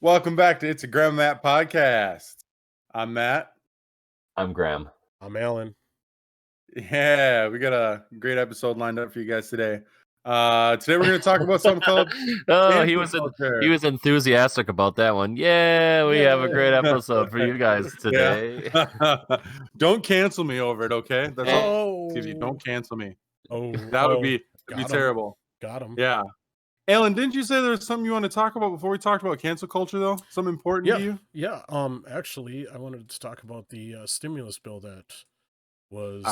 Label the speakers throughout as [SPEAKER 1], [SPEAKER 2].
[SPEAKER 1] Welcome back to It's a Graham Matt podcast. I'm Matt.
[SPEAKER 2] I'm Graham.
[SPEAKER 3] I'm Alan.
[SPEAKER 1] Yeah, we got a great episode lined up for you guys today. Today we're going to talk about something called
[SPEAKER 2] he was enthusiastic about that one. Yeah, we have a great episode for you guys today.
[SPEAKER 1] Don't cancel me over it, okay? That's all.
[SPEAKER 3] Oh,
[SPEAKER 1] Don't cancel me.
[SPEAKER 3] oh,
[SPEAKER 1] That would be terrible.
[SPEAKER 3] Got him.
[SPEAKER 1] Yeah. Alan, didn't you say there was something you want to talk about before we talked about cancel culture, though? Something important to you?
[SPEAKER 3] Yeah. Actually, I wanted to talk about the stimulus bill that was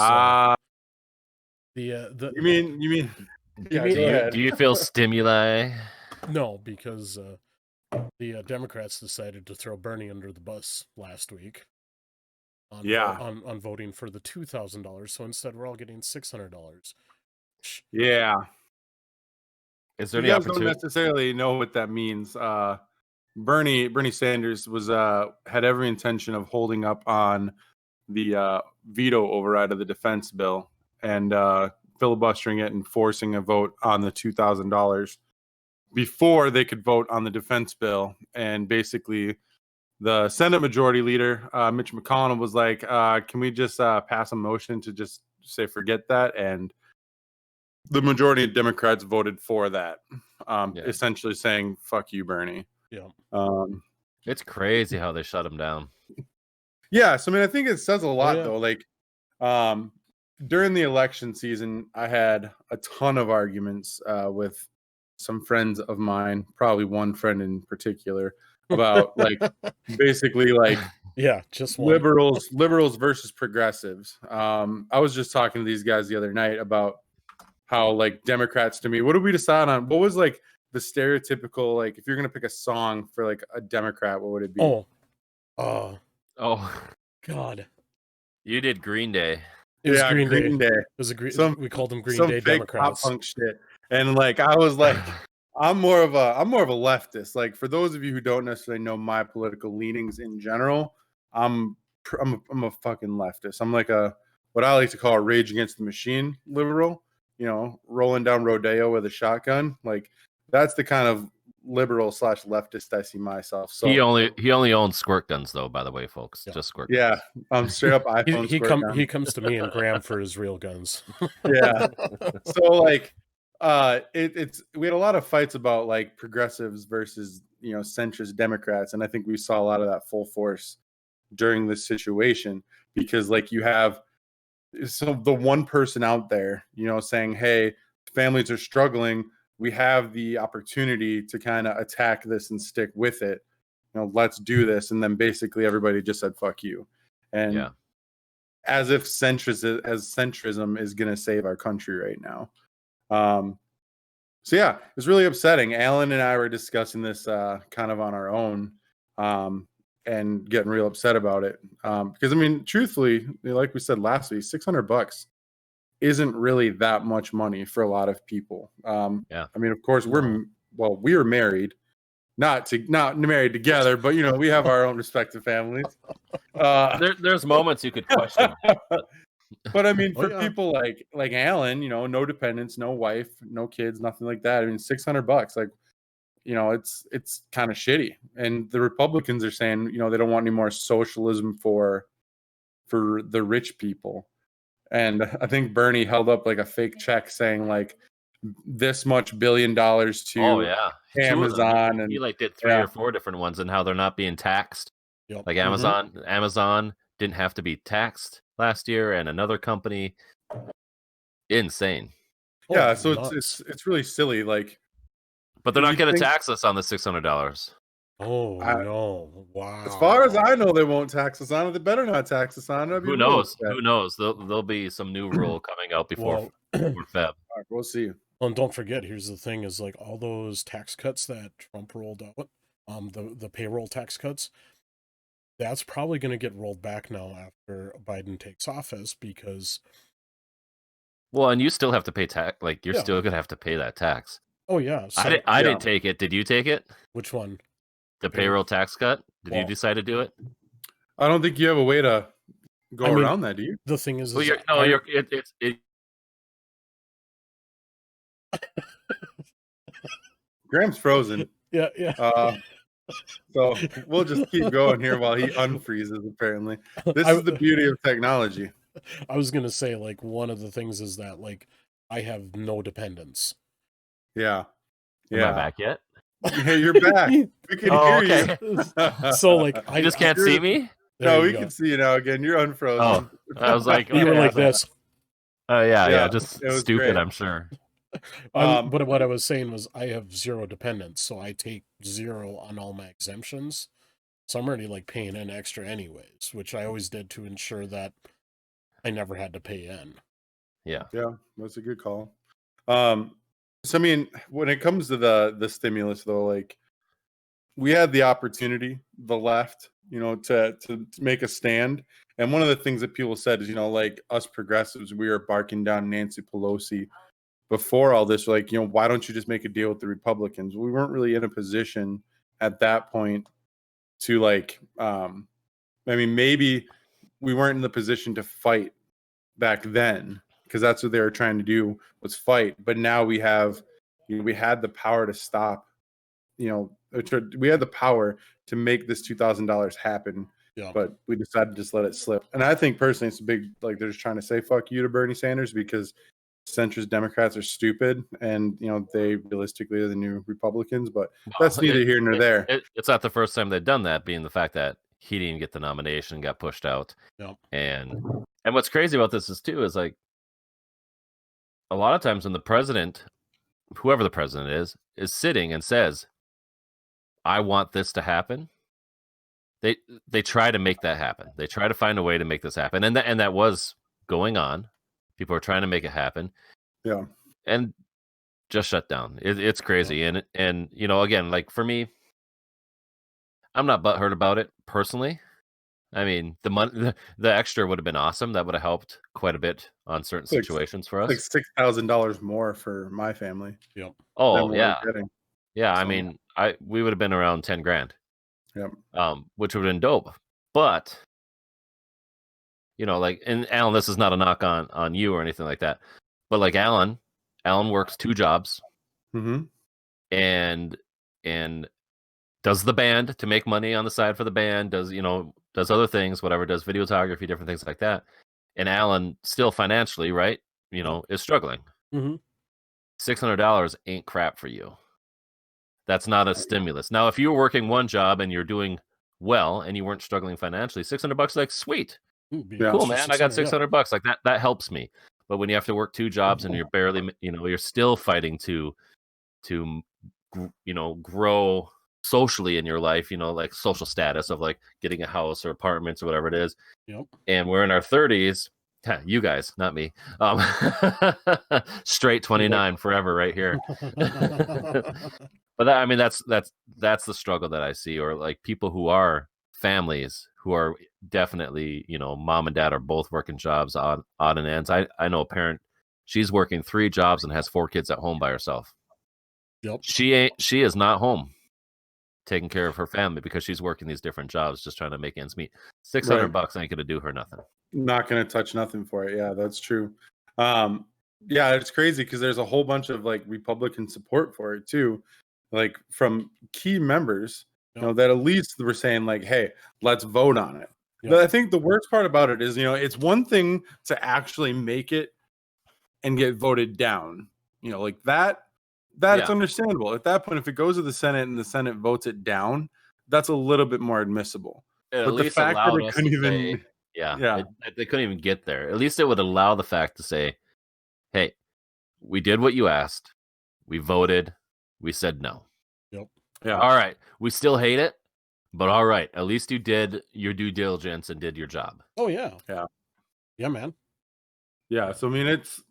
[SPEAKER 1] You mean?
[SPEAKER 2] Do you feel stimuli?
[SPEAKER 3] No, because the Democrats decided to throw Bernie under the bus last week. On voting for the $2,000, so instead we're all getting $600.
[SPEAKER 1] Yeah.
[SPEAKER 2] Is there
[SPEAKER 1] you
[SPEAKER 2] any
[SPEAKER 1] guys
[SPEAKER 2] opportunity?
[SPEAKER 1] Don't necessarily know what that means. Bernie Sanders was had every intention of holding up on the veto override of the defense bill and filibustering it and forcing a vote on the $2,000 before they could vote on the defense bill. And basically, the Senate Majority Leader Mitch McConnell was like, "Can we just pass a motion to just say forget that?" And the majority of Democrats voted for that, essentially saying, "Fuck you, Bernie."
[SPEAKER 3] Yeah.
[SPEAKER 2] It's crazy how they shut him down.
[SPEAKER 1] Yeah, so I mean, I think it says a lot, though. Like, during the election season, I had a ton of arguments with some friends of mine, probably one friend in particular, about like basically like
[SPEAKER 3] just one.
[SPEAKER 1] liberals versus progressives. I was just talking to these guys the other night about how like Democrats to me, what did we decide on? What was like the stereotypical, like if you're gonna pick a song for like a Democrat, what would it be?
[SPEAKER 3] Oh God.
[SPEAKER 2] You did Green Day.
[SPEAKER 3] It was Green Day.
[SPEAKER 1] It
[SPEAKER 3] was we called them Green
[SPEAKER 1] some
[SPEAKER 3] Day
[SPEAKER 1] fake
[SPEAKER 3] Democrats.
[SPEAKER 1] pop punk shit. And like I was like, I'm more of a leftist. Like for those of you who don't necessarily know my political leanings in general, I'm a fucking leftist. I'm like what I like to call a Rage Against the Machine liberal. You know, rolling down Rodeo with a shotgun. Like that's the kind of liberal / leftist I see myself. So
[SPEAKER 2] he only owns squirt guns, though. By the way, folks, just squirt.
[SPEAKER 1] Yeah, straight up iPhone.
[SPEAKER 3] He comes to me and Graham for his real guns.
[SPEAKER 1] Yeah. So like, we had a lot of fights about like progressives versus centrist Democrats, and I think we saw a lot of that full force during this situation because like you have the one person out there, saying, "Hey, families are struggling. We have the opportunity to kind of attack this and stick with it. Let's do this." And then basically everybody just said, "Fuck you." And as if centrism is going to save our country right now. So yeah, it was really upsetting. Alan and I were discussing this kind of on our own and getting real upset about it. Because I mean, truthfully, like we said last week, $600 isn't really that much money for a lot of people. I mean, of course, we were married, not married together, but we have our own respective families.
[SPEAKER 2] There's moments you could question.
[SPEAKER 1] But I mean, for people like Alan, no dependents, no wife, no kids, nothing like that. I mean, $600, like, it's kind of shitty. And the Republicans are saying, they don't want any more socialism for the rich people. And I think Bernie held up like a fake check saying like this much $1 billion to Amazon. And
[SPEAKER 2] he like did 3 or 4 different ones and how they're not being taxed.
[SPEAKER 3] Yep.
[SPEAKER 2] Like Amazon didn't have to be taxed last year, and another company. Insane.
[SPEAKER 1] Yeah, so it's really silly. Like,
[SPEAKER 2] but they're not going to tax us on the $600.
[SPEAKER 3] Oh no! Wow.
[SPEAKER 1] As far as I know, they won't tax us on it. They better not tax us on it.
[SPEAKER 2] Who knows? Who knows? There'll be some new rule coming out before Feb.
[SPEAKER 1] Right, we'll see.
[SPEAKER 3] Well, and don't forget, here's the thing: is like all those tax cuts that Trump rolled out, the payroll tax cuts. That's probably going to get rolled back now after Biden takes office because.
[SPEAKER 2] Well, and you still have to pay tax. Like you're still going to have to pay that tax.
[SPEAKER 3] Oh yeah. So,
[SPEAKER 2] I didn't take it. Did you take it?
[SPEAKER 3] Which one?
[SPEAKER 2] The payroll tax cut? Did you
[SPEAKER 3] Well,
[SPEAKER 2] decide to do it?
[SPEAKER 1] I don't think you have a way to go
[SPEAKER 3] I mean,
[SPEAKER 1] around that, do you?
[SPEAKER 3] the thing is,
[SPEAKER 2] Well,
[SPEAKER 3] is
[SPEAKER 2] you're, no,
[SPEAKER 3] I-
[SPEAKER 2] you're, it,
[SPEAKER 1] Graham's frozen.
[SPEAKER 3] yeah.
[SPEAKER 1] So we'll just keep going here while he unfreezes, apparently. This is the beauty of technology.
[SPEAKER 3] I was gonna say, like, one of the things is that, like, I have no dependents.
[SPEAKER 1] Yeah.
[SPEAKER 2] am I back yet?
[SPEAKER 1] Yeah, you're back. We can
[SPEAKER 2] Oh,
[SPEAKER 1] hear
[SPEAKER 2] okay.
[SPEAKER 1] you.
[SPEAKER 3] So, like,
[SPEAKER 2] You just can't see me?
[SPEAKER 1] No, we can see you now again. You're unfrozen.
[SPEAKER 2] Oh, I was like,
[SPEAKER 3] you were
[SPEAKER 2] okay,
[SPEAKER 3] like this.
[SPEAKER 2] Oh, yeah,
[SPEAKER 1] Yeah,
[SPEAKER 2] just
[SPEAKER 1] it was
[SPEAKER 2] stupid,
[SPEAKER 1] great.
[SPEAKER 2] I'm sure.
[SPEAKER 3] But what I was saying was I have zero dependents, so I take 0 on all my exemptions. So I'm already, like, paying in extra anyways, which I always did to ensure that I never had to pay in.
[SPEAKER 2] Yeah.
[SPEAKER 1] Yeah, that's a good call. So I mean, when it comes to the stimulus, though, like, we had the opportunity, the left, to make a stand. And one of the things that people said is, like, us progressives, we were barking down Nancy Pelosi before all this. Like, why don't you just make a deal with the Republicans? We weren't really in a position at that point to, like, I mean, maybe we weren't in the position to fight back then, because that's what they were trying to do, was fight. But now we have, we had the power to stop, we had the power to make this $2,000 happen.
[SPEAKER 3] Yeah.
[SPEAKER 1] But we decided to just let it slip. And I think personally, it's a big, like, they're just trying to say fuck you to Bernie Sanders, because centrist Democrats are stupid, and they realistically are the new Republicans. But that's neither here nor there.
[SPEAKER 2] It's not the first time they've done that, being the fact that he didn't get the nomination, got pushed out.
[SPEAKER 3] Yep.
[SPEAKER 2] And what's crazy about this is like, a lot of times when the president, whoever the president is sitting and says, I want this to happen, they try to make that happen. They try to find a way to make this happen. And that was going on. People are trying to make it happen.
[SPEAKER 1] Yeah.
[SPEAKER 2] And just shut down. It's crazy. Yeah. And again, like, for me, I'm not butthurt about it personally. I mean, the money, the extra would have been awesome. That would have helped quite a bit on certain situations for us.
[SPEAKER 1] Like $6,000 more for my family.
[SPEAKER 3] Yep.
[SPEAKER 2] Oh yeah. Yeah.
[SPEAKER 1] So,
[SPEAKER 2] I mean, we would have been around 10 grand.
[SPEAKER 1] Yep.
[SPEAKER 2] Which would have been dope. But like, and Alan, this is not a knock on you or anything like that, but like Alan works 2 jobs, and does the band to make money on the side for the band, does other things, whatever, does videography, different things like that. And Alan still financially, right, is struggling. $600 ain't crap for you. That's not a stimulus. Now, if you were working one job and you're doing well and you weren't struggling financially, $600, like, sweet. Cool, man. I got $600. Like, that helps me. But when you have to work 2 jobs and you're barely, you're still fighting to grow socially in your life, like social status of, like, getting a house or apartments or whatever it is.
[SPEAKER 3] Yep.
[SPEAKER 2] And we're in our 30s. You guys, not me. Straight 29 forever right here. But that's the struggle that I see. Or, like, people who are families who are definitely, mom and dad are both working jobs on odd and ends. I know a parent, she's working 3 jobs and has 4 kids at home by herself.
[SPEAKER 3] Yep.
[SPEAKER 2] She is not home taking care of her family because she's working these different jobs, just trying to make ends meet. $600 ain't gonna do her nothing.
[SPEAKER 1] Not gonna touch nothing for it. Yeah, that's true. Yeah, it's crazy because there's a whole bunch of, like, Republican support for it too, like, from key members, that at least were saying, like, hey, let's vote on it. Yep. But I think the worst part about it is, it's one thing to actually make it and get voted down, like that. That's understandable. At that point, if it goes to the Senate and the Senate votes it down, that's a little bit more admissible.
[SPEAKER 2] But the fact that it couldn't even, they couldn't even get there. At least it would allow the fact to say, hey, we did what you asked. We voted. We said no.
[SPEAKER 3] Yep.
[SPEAKER 1] Yeah.
[SPEAKER 2] All right. We still hate it, but all right. At least you did your due diligence and did your job.
[SPEAKER 3] Oh, yeah.
[SPEAKER 1] Yeah.
[SPEAKER 3] Yeah, man.
[SPEAKER 1] Yeah. So, I mean, it's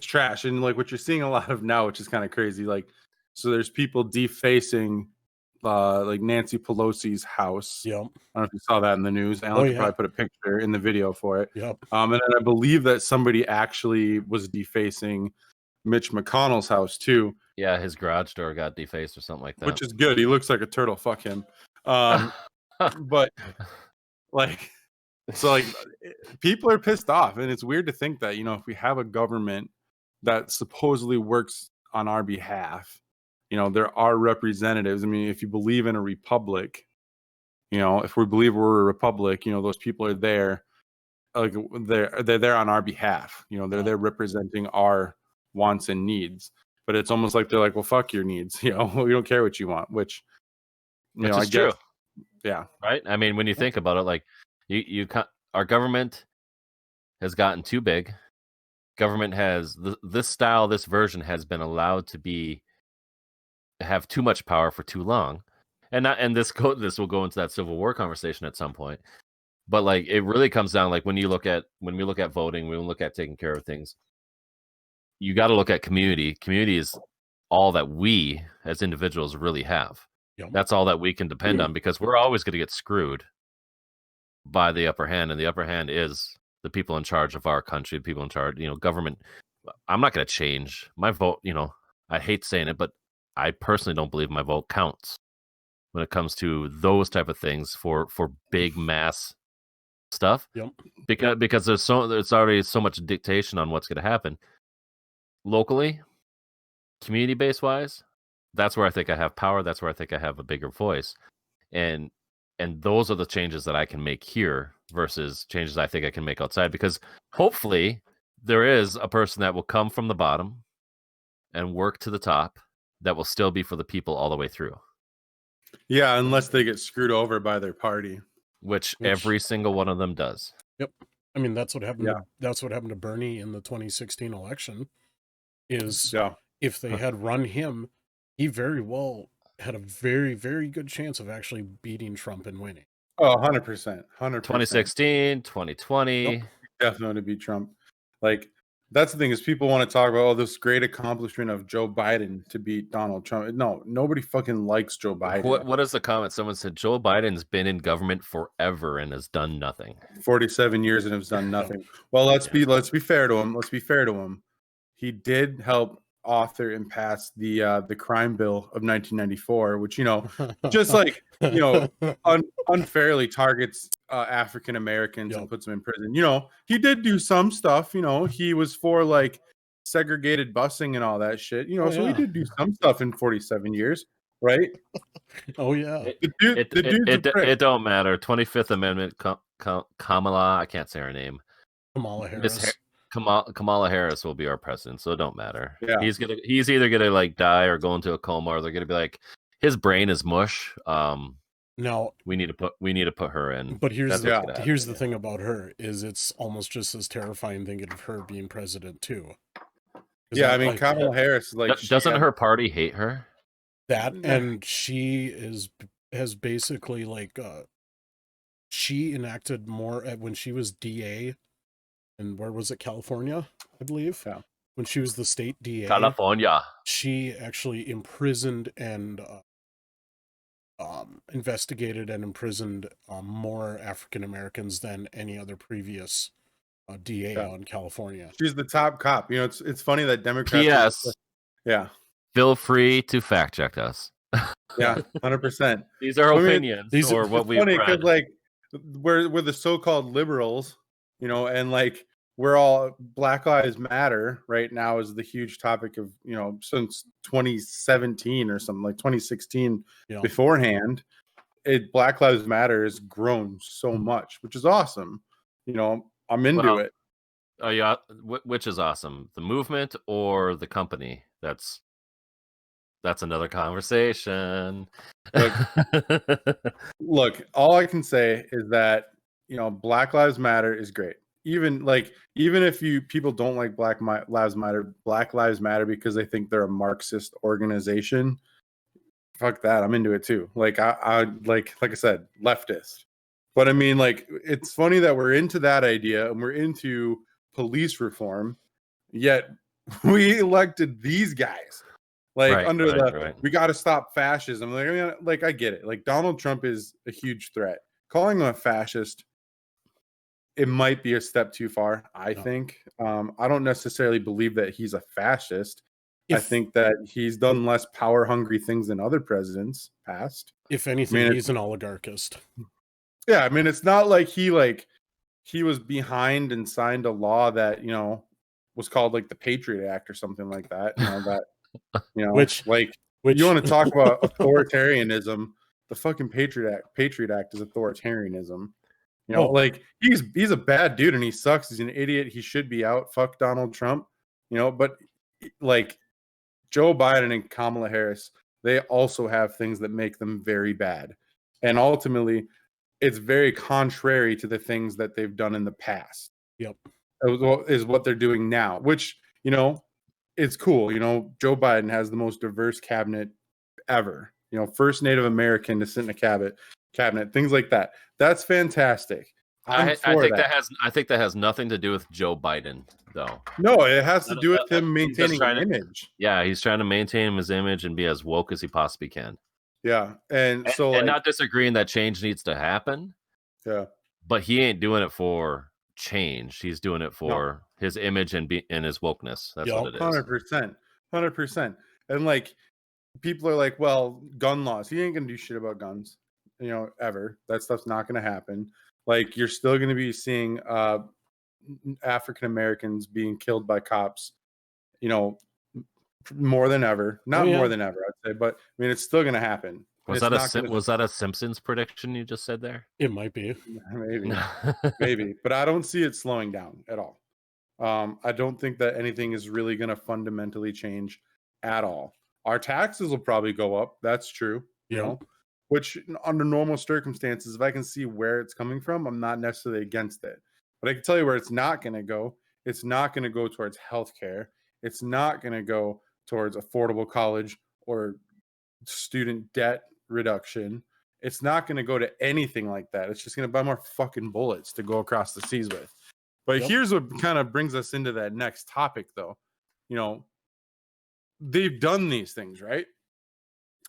[SPEAKER 1] trash. And, like, what you're seeing a lot of now, which is kind of crazy. Like, so there's people defacing, like, Nancy Pelosi's house.
[SPEAKER 3] Yep.
[SPEAKER 1] I don't know if you saw that in the news. Alan could probably put a picture in the video for it.
[SPEAKER 3] Yep.
[SPEAKER 1] And then I believe that somebody actually was defacing Mitch McConnell's house too.
[SPEAKER 2] Yeah, his garage door got defaced or something like that.
[SPEAKER 1] Which is good. He looks like a turtle. Fuck him. But like, so like, people are pissed off, and it's weird to think that, you know, if we have a government that supposedly works on our behalf, you know, there are representatives. I mean, if you believe in a republic, you know, if we believe we're a republic, you know, those people are there, like they're there on our behalf. You know, they're there representing our wants and needs. But it's almost like they're like, well, fuck your needs. You know, we don't care what you want. Which
[SPEAKER 2] is I true.
[SPEAKER 1] Yeah.
[SPEAKER 2] Right. I mean, when you think about it, like our government has gotten too big. Government has this version has been allowed to have too much power for too long, and this will go into that Civil War conversation at some point. But like, it really comes down, like when we look at voting, when we look at taking care of things, you got to look at community. Community is all that we as individuals really have. Yep. That's all that we can depend on, because we're always going to get screwed by the upper hand, and the upper hand is the people in charge of our country, the people in charge, you know, government. I'm not going to change my vote. You know, I hate saying it, but I personally don't believe my vote counts when it comes to those type of things for big mass stuff.
[SPEAKER 3] Yep.
[SPEAKER 2] Because there's already so much dictation on what's going to happen locally, community base wise. That's where I think I have power. That's where I think I have a bigger voice, and those are the changes that I can make here versus changes I think I can make outside. Because hopefully there is a person that will come from the bottom and work to the top that will still be for the people all the way through.
[SPEAKER 1] Yeah, unless they get screwed over by their party,
[SPEAKER 2] which every single one of them does.
[SPEAKER 3] Yep. I mean, that's what happened. That's what happened to Bernie in the 2016 election. If they had run him, he very well had a very, very good chance of actually beating Trump and winning.
[SPEAKER 1] Oh, 100%.
[SPEAKER 2] 2016, 2020.
[SPEAKER 1] Nope, definitely beat Trump. Like, that's the thing, is people want to talk about, this great accomplishment of Joe Biden to beat Donald Trump. No, nobody fucking likes Joe Biden.
[SPEAKER 2] What is the comment? Someone said Joe Biden's been in government forever and has done nothing.
[SPEAKER 1] 47 years and has done nothing. Well, let's be fair to him. Let's be fair to him. He did help author and pass the crime bill of 1994, which, you know, just like, you know, unfairly targets African Americans and puts them in prison. You know, he did do some stuff. You know, he was for like segregated busing and all that shit. You know, he did do some stuff in 47 years, right?
[SPEAKER 3] Oh yeah.
[SPEAKER 2] It don't matter. 25th Amendment. Kamala, I can't say her name.
[SPEAKER 3] Kamala Harris.
[SPEAKER 2] Kamala Harris will be our president, so it don't matter.
[SPEAKER 1] Yeah.
[SPEAKER 2] He's either gonna like die or go into a coma, or they're gonna be like, his brain is mush.
[SPEAKER 3] Now
[SPEAKER 2] we need to put her in.
[SPEAKER 3] But here's the thing about her is it's almost just as terrifying thinking of her being president too.
[SPEAKER 1] Yeah, I mean, Kamala Harris, like,
[SPEAKER 2] doesn't her party hate her?
[SPEAKER 3] That, and she has basically like she enacted more when she was DA. And where was it? California, I believe.
[SPEAKER 1] Yeah.
[SPEAKER 3] When she was the state DA.
[SPEAKER 2] California.
[SPEAKER 3] She actually imprisoned and investigated and imprisoned more African Americans than any other previous DA in California.
[SPEAKER 1] She's the top cop. You know, it's funny that Democrats.
[SPEAKER 2] P.S.
[SPEAKER 1] Yeah.
[SPEAKER 2] Feel free to fact check us.
[SPEAKER 1] Yeah, 100%.
[SPEAKER 2] These are opinions or what we've read.
[SPEAKER 1] Because like we're the so-called liberals, you know, and like we're all Black Lives Matter right now is the huge topic of, you know, since 2017 or something, like 2016 beforehand. Black Lives Matter has grown so much, which is awesome. You know, I'm into it.
[SPEAKER 2] Oh yeah, which is awesome, the movement or the company? That's another conversation.
[SPEAKER 1] Look, all I can say is that, you know, Black Lives Matter is great. Even if people don't like Black Lives Matter because they think they're a Marxist organization, fuck that. I'm into it too. Like I like I said, leftist. But I mean, like, it's funny that we're into that idea and we're into police reform, yet we elected these guys. Like we got to stop fascism. Like, I mean, like, I get it. Like, Donald Trump is a huge threat. Calling him a fascist it might be a step too far. I think. I don't necessarily believe that he's a fascist. I think that he's done less power hungry things than other presidents past.
[SPEAKER 3] If anything, he's an oligarchist.
[SPEAKER 1] Yeah, I mean, it's not like he was behind and signed a law that was called like the Patriot Act or something like that. Which you want to talk about authoritarianism? The fucking Patriot Act is authoritarianism. Like he's a bad dude and he sucks. He's an idiot. He should be out. Fuck Donald Trump. But like Joe Biden and Kamala Harris, they also have things that make them very bad. And ultimately, it's very contrary to the things that they've done in the past.
[SPEAKER 3] Yep.
[SPEAKER 1] Is what they're doing now, which, it's cool. Joe Biden has the most diverse cabinet ever. First Native American to sit in a cabinet, things like that. That's fantastic.
[SPEAKER 2] I think that has nothing to do with Joe Biden, though.
[SPEAKER 1] No, it has to do with him maintaining an image.
[SPEAKER 2] Yeah, he's trying to maintain his image and be as woke as he possibly can.
[SPEAKER 1] Yeah, and
[SPEAKER 2] not disagreeing that change needs to happen.
[SPEAKER 1] Yeah,
[SPEAKER 2] but he ain't doing it for change. He's doing it for his image and his wokeness. That's what it is.
[SPEAKER 1] 100%. And like, people are like, well, gun laws. He ain't gonna do shit about guns, ever. That stuff's not gonna happen. Like, you're still gonna be seeing African Americans being killed by cops, more than ever. Not more than ever, I'd say, but I mean, it's still gonna happen.
[SPEAKER 2] Was that a Simpsons prediction you just said there?
[SPEAKER 3] It might be.
[SPEAKER 1] Maybe, but I don't see it slowing down at all. I don't think that anything is really going to fundamentally change at all. Our taxes will probably go up. That's true. Which under normal circumstances, if I can see where it's coming from, I'm not necessarily against it. But I can tell you where it's not going to go. It's not going to go towards healthcare. It's not going to go towards affordable college or student debt reduction. It's not going to go to anything like that. It's just going to buy more fucking bullets to go across the seas with. But here's what kind of brings us into that next topic, though. They've done these things, right?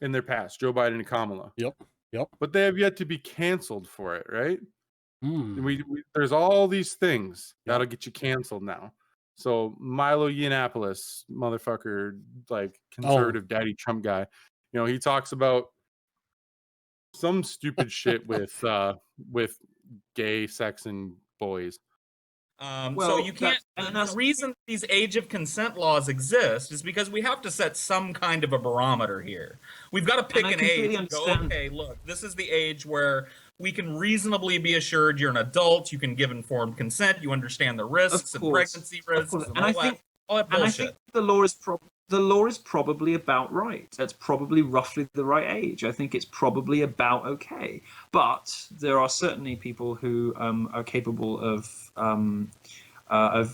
[SPEAKER 1] In their past, Joe Biden and Kamala.
[SPEAKER 3] Yep.
[SPEAKER 1] But they have yet to be canceled for it, right? There's all these things that'll get you canceled now. So Milo Yiannopoulos, motherfucker, like conservative daddy Trump guy, he talks about some stupid shit with gay sex and boys.
[SPEAKER 4] So you can't. And the reason these age of consent laws exist is because we have to set some kind of a barometer here. We've got to pick an age and go, okay, look, this is the age where we can reasonably be assured you're an adult, you can give informed consent, you understand the risks and pregnancy risks and all that bullshit.
[SPEAKER 5] And I think the law is probably about right. That's probably roughly the right age. I think it's probably about okay. But there are certainly people who are capable of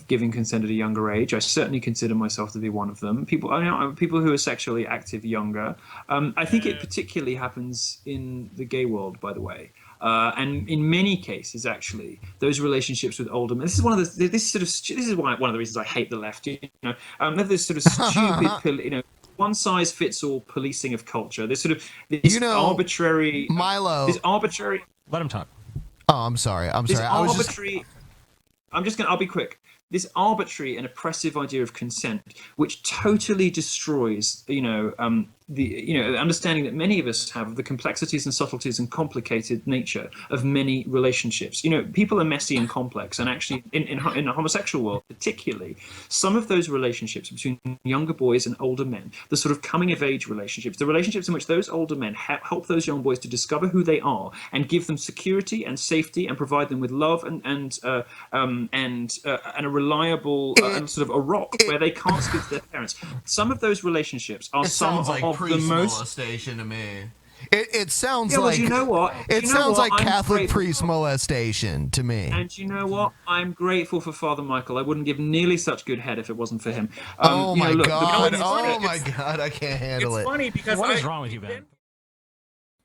[SPEAKER 5] giving consent at a younger age. I certainly consider myself to be one of them. People who are sexually active younger. I think it particularly happens in the gay world, by the way. And in many cases, actually, those relationships with older men. This is one of the. This is one of the reasons I hate the left. This sort of stupid, one size fits all policing of culture. This arbitrary
[SPEAKER 6] Milo.
[SPEAKER 5] This arbitrary.
[SPEAKER 6] Let him talk. Oh, I'm sorry. I'll
[SPEAKER 5] be quick. This arbitrary and oppressive idea of consent, which totally destroys, the understanding that many of us have of the complexities and subtleties and complicated nature of many relationships. People are messy and complex, and actually, in the homosexual world, particularly, some of those relationships between younger boys and older men, the sort of coming of age relationships, the relationships in which those older men help those young boys to discover who they are and give them security and safety and provide them with love and a reliable and sort of a rock where they can't speak to their parents. Some of those relationships are some of the most
[SPEAKER 6] molestation to me. It sounds
[SPEAKER 5] like,
[SPEAKER 6] well, you know what? It sounds like Catholic priest molestation to me.
[SPEAKER 5] And you know what? I'm grateful for Father Michael. I wouldn't give nearly such good head if it wasn't for him.
[SPEAKER 6] Oh my God! I can't handle it.
[SPEAKER 4] It's funny because
[SPEAKER 7] what is wrong with you, Ben?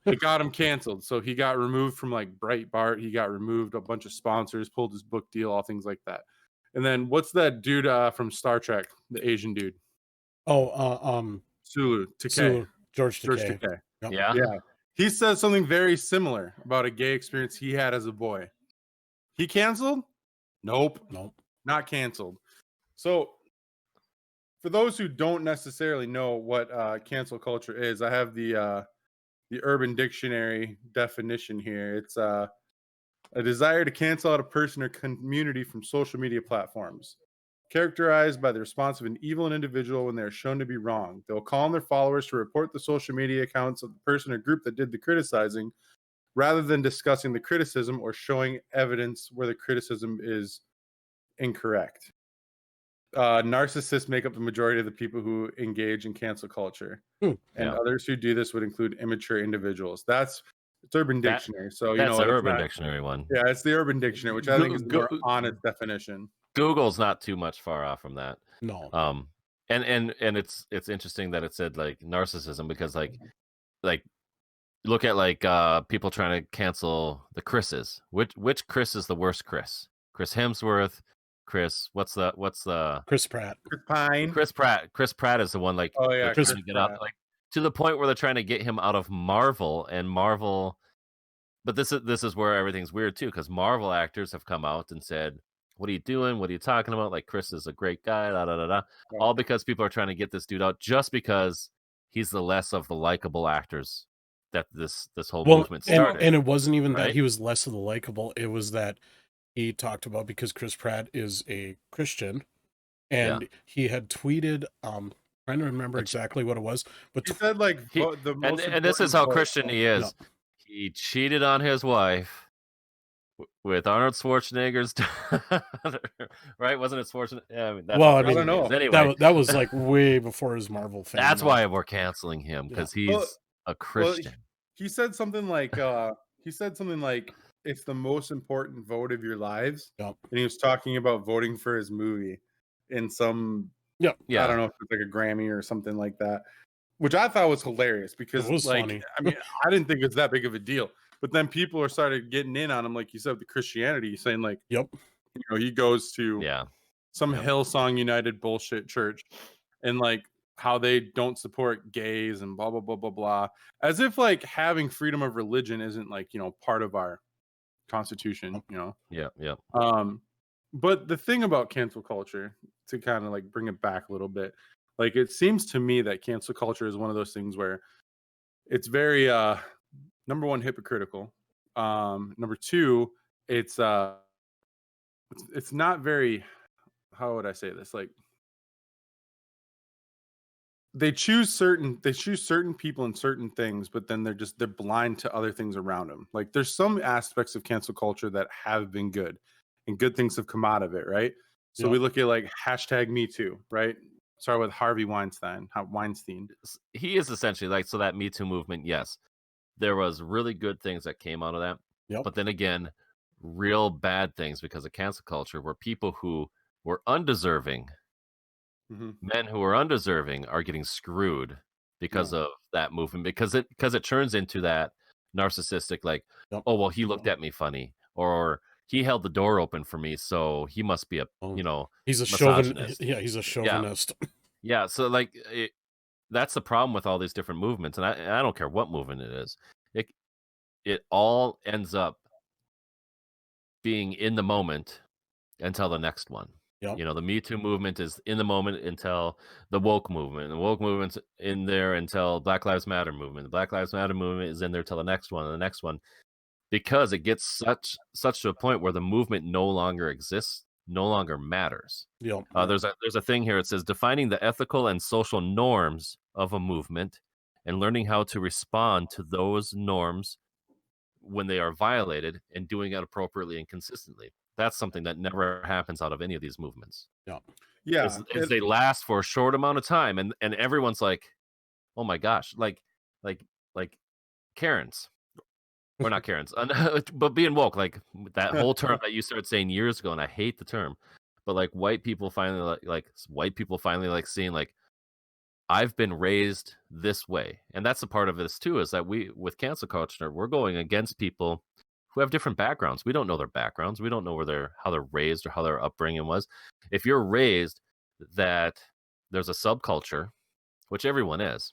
[SPEAKER 1] It got him canceled, so he got removed from like Breitbart. He got removed, a bunch of sponsors, pulled his book deal, all things like that. And then what's that dude from Star Trek, the Asian dude? Sulu, Takei.
[SPEAKER 3] George Takei.
[SPEAKER 2] Yep.
[SPEAKER 1] Yeah. He said something very similar about a gay experience he had as a boy. He canceled? Nope.
[SPEAKER 3] Nope.
[SPEAKER 1] Not canceled. So for those who don't necessarily know what cancel culture is, I have the Urban Dictionary definition here. It's a desire to cancel out a person or community from social media platforms, characterized by the response of an evil individual when they are shown to be wrong. They'll call on their followers to report the social media accounts of the person or group that did the criticizing, rather than discussing the criticism or showing evidence where the criticism is incorrect. Narcissists make up the majority of the people who engage in cancel culture, and others who do this would include immature individuals. It's Urban Dictionary, so
[SPEAKER 2] that's the Urban Dictionary one.
[SPEAKER 1] Yeah, it's the Urban Dictionary, which I think is the more honest definition.
[SPEAKER 2] Google's not too much far off from that.
[SPEAKER 3] No.
[SPEAKER 2] And it's interesting that it said like narcissism, because like look at like people trying to cancel the Chris's. Which Chris is the worst Chris? Chris Hemsworth. What's the
[SPEAKER 3] Chris Pratt.
[SPEAKER 2] Chris Pratt is the one like
[SPEAKER 1] they're
[SPEAKER 2] trying to get out, like to the point where they're trying to get him out of Marvel, and Marvel. But this is where everything's weird too, because Marvel actors have come out and said, "What are you doing? What are you talking about? Like Chris is a great guy." Da da da da.
[SPEAKER 1] Yeah.
[SPEAKER 2] All because people are trying to get this dude out, just because he's the less of the likable actors that this whole movement started.
[SPEAKER 3] And it wasn't even that he was less of the likable. It was that he talked about, because Chris Pratt is a Christian, and he had tweeted, trying to remember exactly what it was, but
[SPEAKER 1] he said like the most
[SPEAKER 2] and this is how Christian he is. No. He cheated on his wife with Arnold Schwarzenegger's daughter, right? Wasn't it Schwarzenegger? Yeah, I mean,
[SPEAKER 1] I don't know.
[SPEAKER 2] Anyway,
[SPEAKER 3] that was like way before his Marvel fame.
[SPEAKER 2] That's why we're canceling him, because he's a Christian.
[SPEAKER 1] Well, he said something like it's the most important vote of your lives.
[SPEAKER 3] Yep.
[SPEAKER 1] And he was talking about voting for his movie in some, I don't know if it's like a Grammy or something like that, which I thought was hilarious, because
[SPEAKER 3] it was
[SPEAKER 1] like,
[SPEAKER 3] funny.
[SPEAKER 1] I mean, I didn't think it was that big of a deal, but then people are started getting in on him, like you said, with the Christianity, saying like, he goes to some Hillsong United bullshit church, and like how they don't support gays and blah blah blah blah blah, as if like having freedom of religion isn't like part of our Constitution, But the thing about cancel culture, to kind of like bring it back a little bit, like it seems to me that cancel culture is one of those things where it's very number one, hypocritical. Number two, it's not very, how would I say this? Like they choose certain people and certain things, but then they're blind to other things around them. Like there's some aspects of cancel culture that have been good, and good things have come out of it, right? So we look at like #MeToo, right? Start with Harvey Weinstein.
[SPEAKER 2] He is essentially like, so that Me Too movement, yes, there was really good things that came out of that. But then again, real bad things because of cancel culture, where people who were undeserving, men who are undeserving, are getting screwed because of that movement, because it turns into that narcissistic, like, oh well, he looked at me funny, or he held the door open for me, so he must be
[SPEAKER 3] he's a chauvinist. He's a chauvinist.
[SPEAKER 2] Yeah, so like that's the problem with all these different movements, and I don't care what movement it is. It all ends up being in the moment until the next one. The Me Too movement is in the moment until the woke movement. The woke movement's in there until Black Lives Matter movement. The Black Lives Matter movement is in there till the next one and the next one, because it gets such to a point where the movement no longer exists, no longer matters. There's a thing here. It says defining the ethical and social norms of a movement and learning how to respond to those norms when they are violated, and doing it appropriately and consistently. That's something that never happens out of any of these movements. Is they last for a short amount of time, and everyone's like, oh my gosh, like Karens. Or not Karens, but being woke, like that whole term that you started saying years ago, and I hate the term, but like white people finally like seeing like, I've been raised this way. And that's a part of this too, is that with cancel culture, we're going against people who have different backgrounds. We don't know their backgrounds. We don't know how they're raised or how their upbringing was. If you're raised that there's a subculture, which everyone is.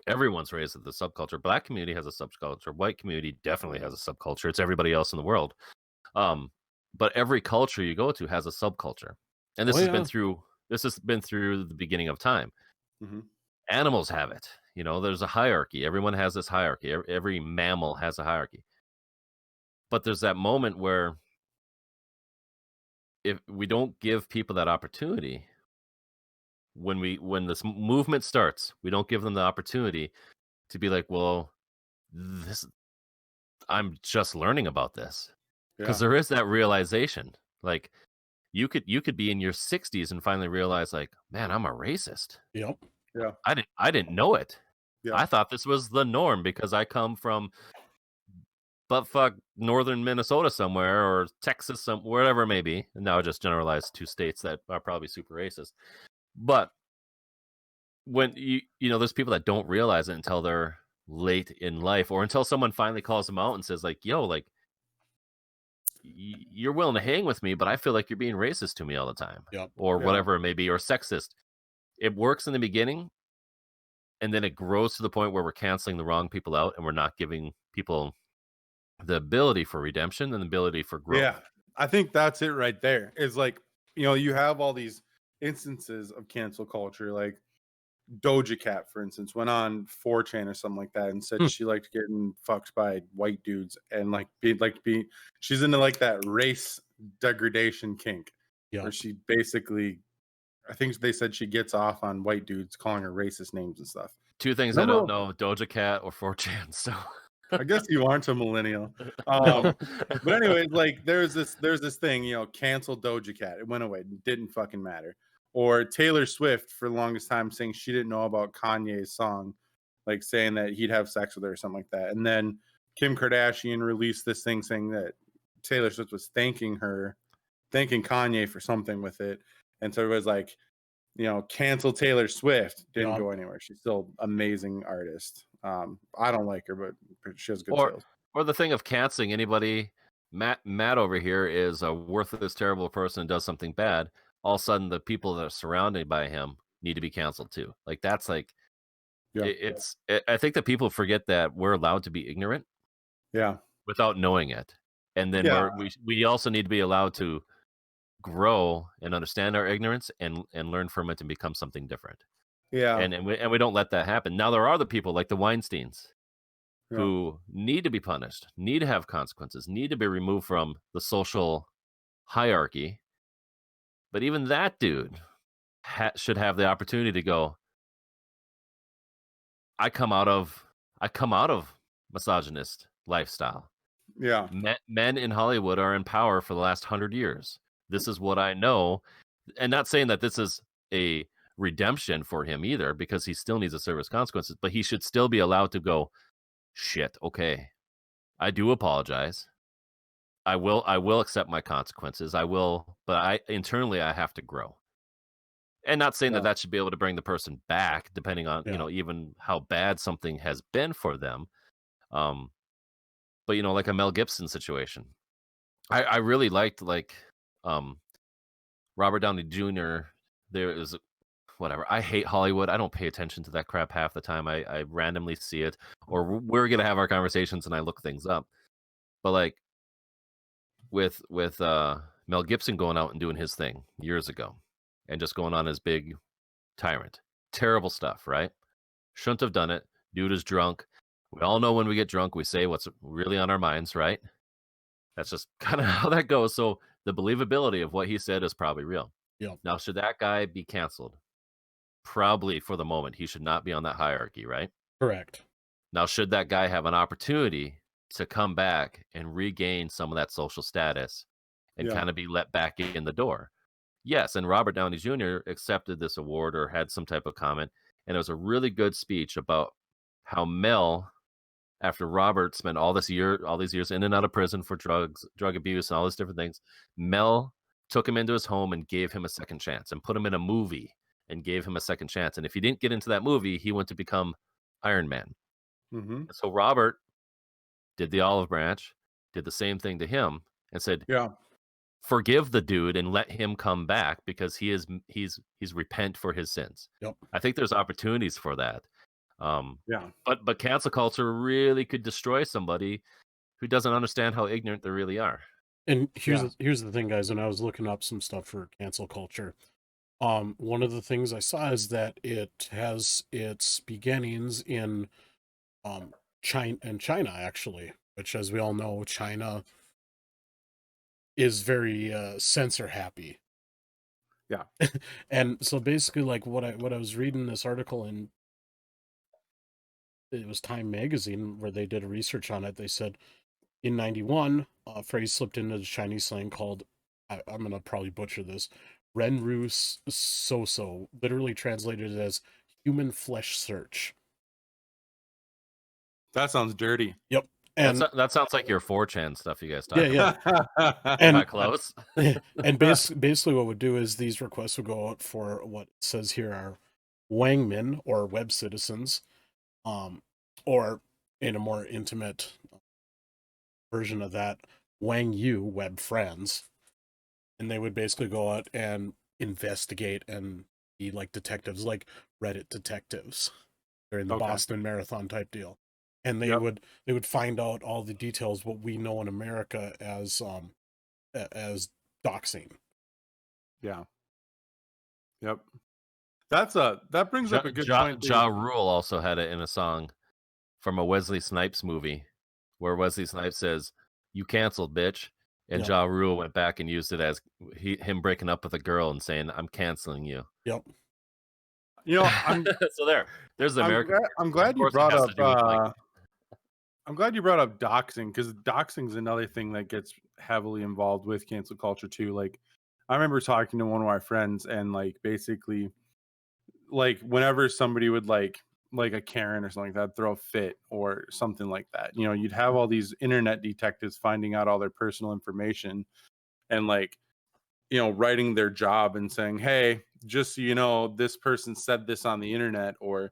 [SPEAKER 2] Everyone's raised with the subculture. Black community has a subculture. White community definitely has a subculture. It's everybody else in the world. but every culture you go to has a subculture, and this has been through the beginning of time.
[SPEAKER 1] Mm-hmm.
[SPEAKER 2] Animals have it. There's a hierarchy. Everyone has this hierarchy. Every mammal has a hierarchy. But there's that moment where if we don't give people that opportunity, when this movement starts, we don't give them the opportunity to be like, well, I'm just learning about this. Because there is that realization. Like you could be in your 60s and finally realize, like, man, I'm a racist.
[SPEAKER 3] Yep.
[SPEAKER 1] Yeah.
[SPEAKER 2] I didn't know it.
[SPEAKER 1] Yeah.
[SPEAKER 2] I thought this was the norm because I come from buttfuck northern Minnesota somewhere, or Texas, wherever it may be. And now I just generalized 2 states that are probably super racist. But when there's people that don't realize it until they're late in life, or until someone finally calls them out and says, like, yo, like, you're willing to hang with me, but I feel like you're being racist to me all the time.
[SPEAKER 3] Yep.
[SPEAKER 2] Or whatever it may be, or sexist. It works in the beginning, and then it grows to the point where we're canceling the wrong people out, and we're not giving people the ability for redemption and the ability for growth.
[SPEAKER 1] Yeah, I think that's it right there. It's like, you have all these instances of cancel culture, like Doja Cat, for instance, went on 4chan or something like that and said she liked getting fucked by white dudes, and she's into like that race degradation kink.
[SPEAKER 3] Yeah.
[SPEAKER 1] Where she basically, I think they said she gets off on white dudes calling her racist names and stuff.
[SPEAKER 2] 2 things I don't know: Doja Cat or 4chan. So
[SPEAKER 1] I guess you aren't a millennial. But anyways, like there's this thing, cancel Doja Cat. It went away. It didn't fucking matter. Or Taylor Swift for the longest time saying she didn't know about Kanye's song, like saying that he'd have sex with her or something like that. And then Kim Kardashian released this thing saying that Taylor Swift was thanking Kanye for something with it. And so it was like, cancel Taylor Swift. Didn't go anywhere. She's still an amazing artist. I don't like her, but she has good sales.
[SPEAKER 2] Or the thing of canceling anybody. Matt over here is a worthless, terrible person and does something bad. All of a sudden, the people that are surrounded by him need to be canceled too. Like that's like, I think that people forget that we're allowed to be ignorant.
[SPEAKER 1] Yeah.
[SPEAKER 2] Without knowing it, and then we also need to be allowed to grow and understand our ignorance and learn from it and become something different.
[SPEAKER 1] Yeah.
[SPEAKER 2] And we don't let that happen. Now there are the people like the Weinsteins who need to be punished, need to have consequences, need to be removed from the social hierarchy. But even that dude should have the opportunity to go, I come out of misogynist lifestyle.
[SPEAKER 1] Yeah.
[SPEAKER 2] Men in Hollywood are in power for the last 100 years. This is what I know. And not saying that this is a redemption for him either, because he still needs to serve his consequences, but he should still be allowed to go, shit, okay, I do apologize. I will accept my consequences. But internally I have to grow. And not saying that should be able to bring the person back, depending on, even how bad something has been for them. But like a Mel Gibson situation, I really liked Robert Downey Jr. There is whatever. I hate Hollywood. I don't pay attention to that crap half the time. I randomly see it, or we're gonna have our conversations and I look things up. But like with Mel Gibson going out and doing his thing years ago, and just going on his big tyrant, terrible stuff, right? Shouldn't have done it. Dude is drunk. We all know when we get drunk, we say what's really on our minds, right? That's just kind of how that goes. So the believability of what he said is probably real.
[SPEAKER 3] Yeah.
[SPEAKER 2] Now, should that guy be canceled? Probably for the moment. He should not be on that hierarchy, right?
[SPEAKER 3] Correct.
[SPEAKER 2] Now, should that guy have an opportunity to come back and regain some of that social status and kind of be let back in the door? Yes, and Robert Downey Jr. accepted this award or had some type of comment, and it was a really good speech about how Mel, after Robert spent all these years in and out of prison for drug abuse, and all these different things, Mel took him into his home and gave him a second chance and put him in a movie and gave him a second chance. And if he didn't get into that movie, he went to become Iron Man.
[SPEAKER 1] Mm-hmm.
[SPEAKER 2] So Robert did the olive branch, did the same thing to him, and said, forgive the dude and let him come back because he's repent for his sins.
[SPEAKER 3] Yep.
[SPEAKER 2] I think there's opportunities for that. But cancel culture really could destroy somebody who doesn't understand how ignorant they really are.
[SPEAKER 3] And here's the thing, guys. When I was looking up some stuff for cancel culture, one of the things I saw is that it has its beginnings in China actually, which, as we all know, China is very censor happy.
[SPEAKER 1] Yeah.
[SPEAKER 3] And so basically, like what I was reading this article in, it was Time magazine where they did a research on it. They said in 91, a phrase slipped into the Chinese slang called, I'm gonna probably butcher this, Renru Soso, literally translated as human flesh search.
[SPEAKER 1] That sounds dirty.
[SPEAKER 3] Yep. And
[SPEAKER 2] that sounds like your 4chan stuff you guys talk about.
[SPEAKER 3] yeah.
[SPEAKER 2] And not close.
[SPEAKER 3] And basically what would do is these requests would go out for what it says here are Wangmin, or web citizens, or in a more intimate version of that, Wang Yu, web friends. And they would basically go out and investigate and be like detectives, like Reddit detectives. They're in the Boston Marathon type deal. And they would find out all the details, what we know in America as doxing.
[SPEAKER 1] Yeah. Yep. That brings up a good point.
[SPEAKER 2] Ja Rule also had it in a song from a Wesley Snipes movie where Wesley Snipes says, "You canceled, bitch." And Ja Rule went back and used it as him breaking up with a girl and saying, "I'm canceling you."
[SPEAKER 3] Yep.
[SPEAKER 1] You know,
[SPEAKER 2] so there's the American.
[SPEAKER 1] I'm glad you brought up. I'm glad you brought up doxing, because doxing is another thing that gets heavily involved with cancel culture too. Like, I remember talking to one of my friends, and like basically, like whenever somebody would like a Karen or something like that throw a fit or something like that, you know, you'd have all these internet detectives finding out all their personal information and like, you know, writing their job and saying, hey, just so you know, this person said this on the internet, or,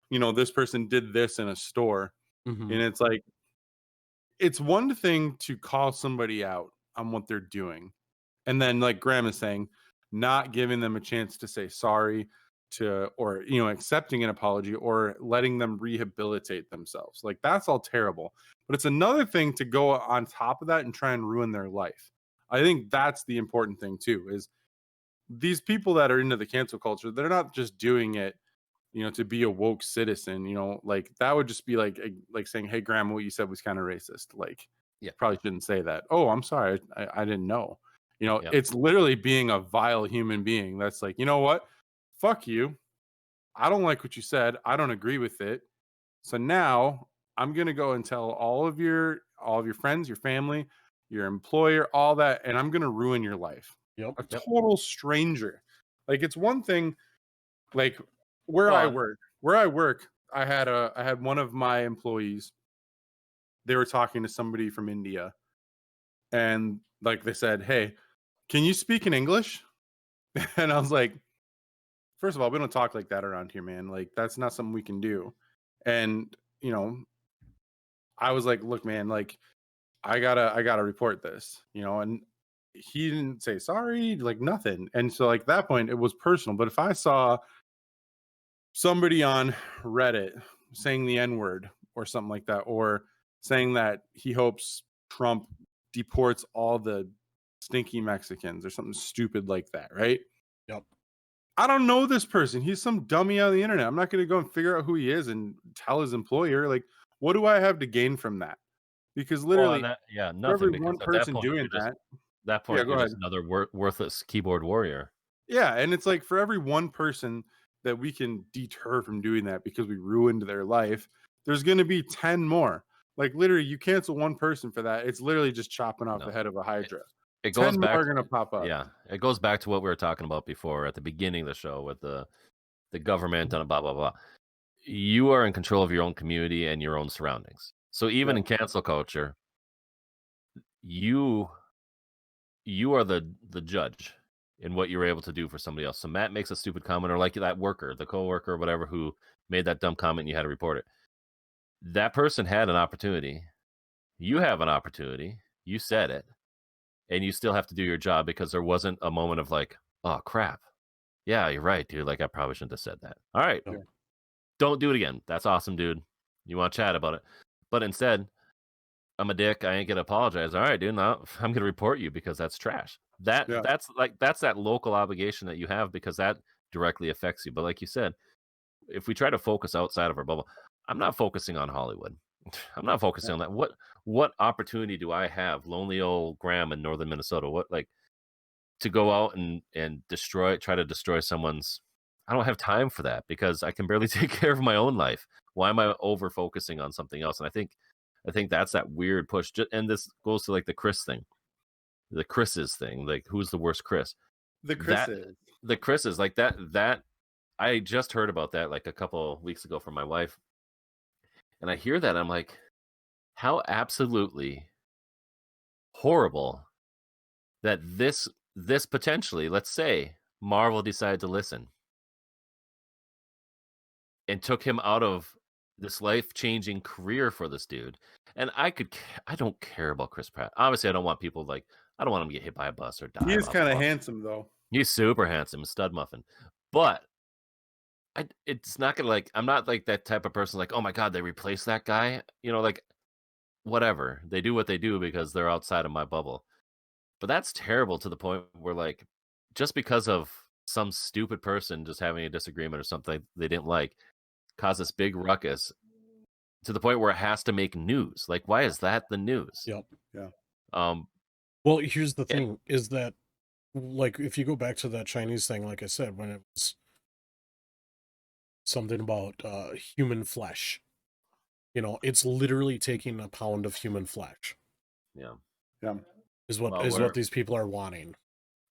[SPEAKER 1] you know, this person did this in a store.
[SPEAKER 3] Mm-hmm.
[SPEAKER 1] And it's like, it's one thing to call somebody out on what they're doing. And then, like Graham is saying, not giving them a chance to say sorry, or, you know, accepting an apology or letting them rehabilitate themselves. Like, that's all terrible. But it's another thing to go on top of that and try and ruin their life. I think that's the important thing too, is these people that are into the cancel culture, they're not just doing it, you know, to be a woke citizen. You know, like that would just be like saying, hey, Graham, what you said was kind of racist. Like, probably shouldn't say that. Oh, I'm sorry, I didn't know. You know, it's literally being a vile human being that's like, you know what, fuck you, I don't like what you said, I don't agree with it, so now I'm gonna go and tell all of your friends, your family, your employer, all that, and I'm gonna ruin your life. A total stranger. Like, it's one thing, like where I work, I had one of my employees, they were talking to somebody from India, and like they said, hey, can you speak in English? And I was like, first of all, we don't talk like that around here, man. Like, that's not something we can do. And, you know, I was like, look, man, like, I gotta report this, you know, and he didn't say sorry, like nothing. And so like that point, it was personal. But if I saw somebody on Reddit saying the N-word or something like that, or saying that he hopes Trump deports all the stinky Mexicans or something stupid like that, right?
[SPEAKER 3] Yep.
[SPEAKER 1] I don't know this person. He's some dummy on the internet. I'm not going to go and figure out who he is and tell his employer. Like, what do I have to gain from that? Because literally,
[SPEAKER 2] nothing.
[SPEAKER 1] for every
[SPEAKER 2] Because
[SPEAKER 1] one
[SPEAKER 2] at
[SPEAKER 1] person
[SPEAKER 2] that point,
[SPEAKER 1] doing that,
[SPEAKER 2] you're just another worthless keyboard warrior.
[SPEAKER 1] Yeah, and it's like, for every one person that we can deter from doing that because we ruined their life, there's going to be 10 more. Like, literally, you cancel one person for that, it's literally just chopping off the head of a hydra.
[SPEAKER 2] It goes
[SPEAKER 1] 10
[SPEAKER 2] back
[SPEAKER 1] more are going to pop up.
[SPEAKER 2] Yeah, it goes back to what we were talking about before at the beginning of the show with the government and blah blah blah. You are in control of your own community and your own surroundings. So even in cancel culture, you are the judge in what you're able to do for somebody else. So Matt makes a stupid comment, or like that worker, the coworker, or whatever, who made that dumb comment and you had to report it. That person had an opportunity. You have an opportunity. You said it. And you still have to do your job, because there wasn't a moment of like, oh, crap. Yeah, you're right, dude. Like, I probably shouldn't have said that. All right. Don't do it again. That's awesome, dude. You want to chat about it. But instead, I'm a dick. I ain't gonna apologize. All right, dude. No, I'm gonna report you because that's trash. That's that local obligation that you have because that directly affects you. But like you said, if we try to focus outside of our bubble, I'm not focusing on Hollywood. I'm not focusing on that. What opportunity do I have, lonely old Graham in northern Minnesota? What to go out and try to destroy someone's? I don't have time for that because I can barely take care of my own life. Why am I over focusing on something else? And I think that's that weird push. And this goes to like the Chris's thing. Like, who's the worst Chris? The Chris is like that. That I just heard about that like a couple weeks ago from my wife, and I hear that I'm like, how absolutely horrible that this potentially, let's say, Marvel decided to listen and took him out of this life-changing career for this dude. And I don't care about Chris Pratt. Obviously, I don't want people I don't want him to get hit by a bus or die.
[SPEAKER 1] He is kind of handsome, though.
[SPEAKER 2] He's super handsome, stud muffin. But it's not gonna I'm not like that type of person like, oh my God, they replaced that guy. Whatever. They do what they do because they're outside of my bubble. But that's terrible to the point where just because of some stupid person just having a disagreement or something they didn't like, cause this big ruckus to the point where it has to make news. Like, why is that the news?
[SPEAKER 3] Yep.
[SPEAKER 1] Yeah.
[SPEAKER 3] Well, here's the thing: is that if you go back to that Chinese thing, like I said, when it was something about human flesh, it's literally taking a pound of human flesh.
[SPEAKER 2] Yeah.
[SPEAKER 3] Is what these people are wanting.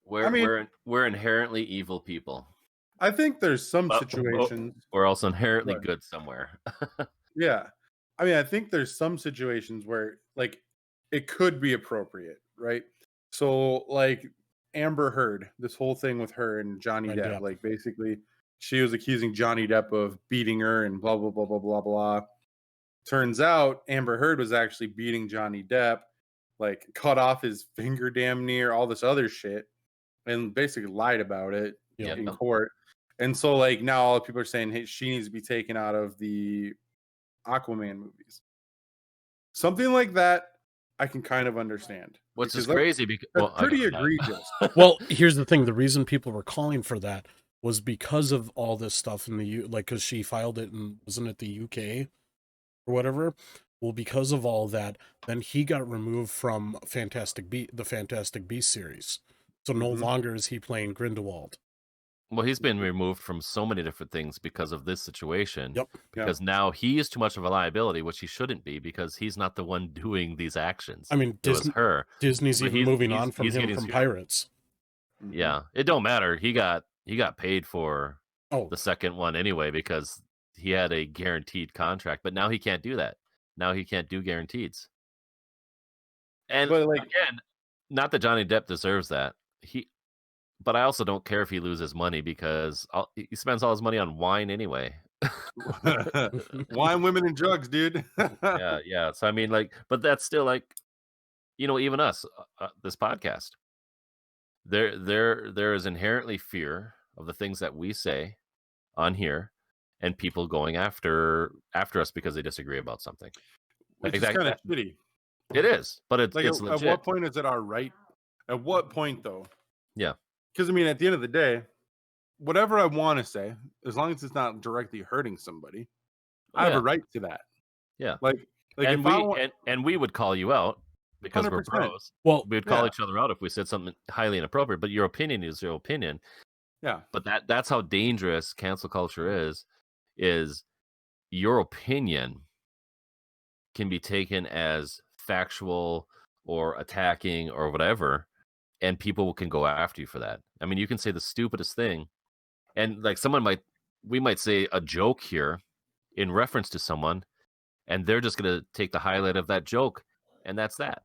[SPEAKER 2] We're inherently evil people.
[SPEAKER 1] I think there's some situations
[SPEAKER 2] we're also inherently good somewhere.
[SPEAKER 1] Yeah. I mean, I think there's some situations where it could be appropriate, right? So Amber Heard, this whole thing with her and Johnny Depp, basically she was accusing Johnny Depp of beating her and blah, blah, blah, blah, blah, blah. Turns out Amber Heard was actually beating Johnny Depp, cut off his finger damn near, all this other shit, and basically lied about it in court. And so now all the people are saying, hey, she needs to be taken out of the Aquaman movies. Something like that I can kind of understand.
[SPEAKER 2] Which is crazy because
[SPEAKER 1] that's pretty egregious.
[SPEAKER 3] Well, here's the thing: the reason people were calling for that was because of all this stuff in the because she filed it in, wasn't it the UK or whatever? Well, because of all that, then he got removed from the Fantastic Beasts series. So no longer is he playing Grindelwald.
[SPEAKER 2] Well, he's been removed from so many different things because of this situation.
[SPEAKER 3] Yep.
[SPEAKER 2] Because now he is too much of a liability, which he shouldn't be, because he's not the one doing these actions.
[SPEAKER 3] I mean,
[SPEAKER 2] it was her.
[SPEAKER 3] Disney's even moving on from him from Pirates.
[SPEAKER 2] Yeah, it don't matter. He got paid for the second one anyway because he had a guaranteed contract. But now he can't do that. Now he can't do guaranteeds. And again, not that Johnny Depp deserves that. But I also don't care if he loses money because he spends all his money on wine anyway.
[SPEAKER 1] Wine, women, and drugs, dude.
[SPEAKER 2] Yeah. So I mean, but that's still even us, this podcast. There is inherently fear of the things that we say on here, and people going after us because they disagree about something.
[SPEAKER 1] It's kind of shitty.
[SPEAKER 2] It is, but it's
[SPEAKER 1] at
[SPEAKER 2] legit.
[SPEAKER 1] what point is it our right? At what point, though?
[SPEAKER 2] Yeah.
[SPEAKER 1] Because, I mean, at the end of the day, whatever I want to say, as long as it's not directly hurting somebody, I have a right to that.
[SPEAKER 2] Yeah.
[SPEAKER 1] And
[SPEAKER 2] we would call you out because 100%. We're pros.
[SPEAKER 3] Well,
[SPEAKER 2] we would call each other out if we said something highly inappropriate, but your opinion is your opinion.
[SPEAKER 1] Yeah.
[SPEAKER 2] But that's how dangerous cancel culture is your opinion can be taken as factual or attacking or whatever, and people can go after you for that. I mean, you can say the stupidest thing, and we might say a joke here in reference to someone, and they're just going to take the highlight of that joke, and that's that.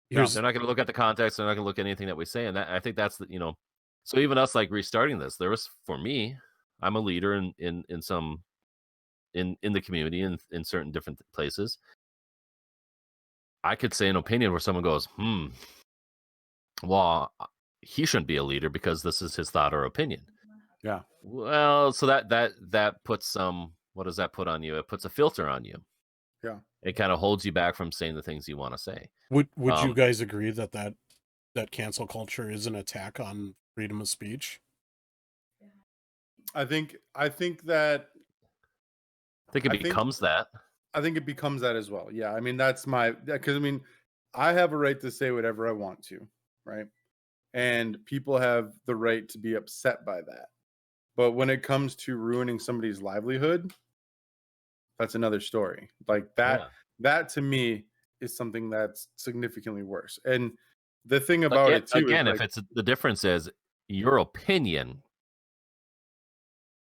[SPEAKER 2] They're not going to look at the context. They're not going to look at anything that we say, and I think that's So even us restarting this, there was, for me, I'm a leader in the community in certain different places. I could say an opinion where someone goes, well, he shouldn't be a leader because this is his thought or opinion.
[SPEAKER 1] Yeah.
[SPEAKER 2] Well, so that puts what does that put on you? It puts a filter on you.
[SPEAKER 1] Yeah.
[SPEAKER 2] It kind of holds you back from saying the things you want to say.
[SPEAKER 3] Would you guys agree that cancel culture is an attack on freedom of speech?
[SPEAKER 1] I think that
[SPEAKER 2] I think it becomes that.
[SPEAKER 1] I think it becomes that as well. Yeah, I mean that's because I mean I have a right to say whatever I want to, right? And people have the right to be upset by that. But when it comes to ruining somebody's livelihood, that's another story. Like that to me is something that's significantly worse. And the thing about it too
[SPEAKER 2] again,
[SPEAKER 1] is
[SPEAKER 2] if it's the difference is your opinion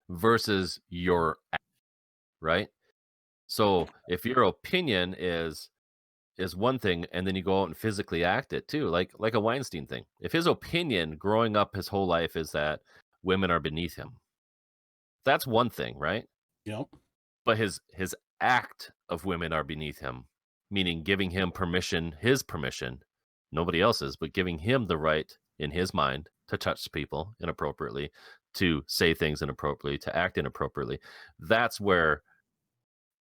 [SPEAKER 2] versus your act, right? So if your opinion is one thing and then you go out and physically act it too, like a Weinstein thing. If his opinion growing up his whole life is that women are beneath him, that's one thing, right?
[SPEAKER 3] Yep.
[SPEAKER 2] But his act of women are beneath him, meaning giving him permission, his permission, nobody else's, but giving him the right in his mind to touch people inappropriately, to say things inappropriately, to act inappropriately. That's where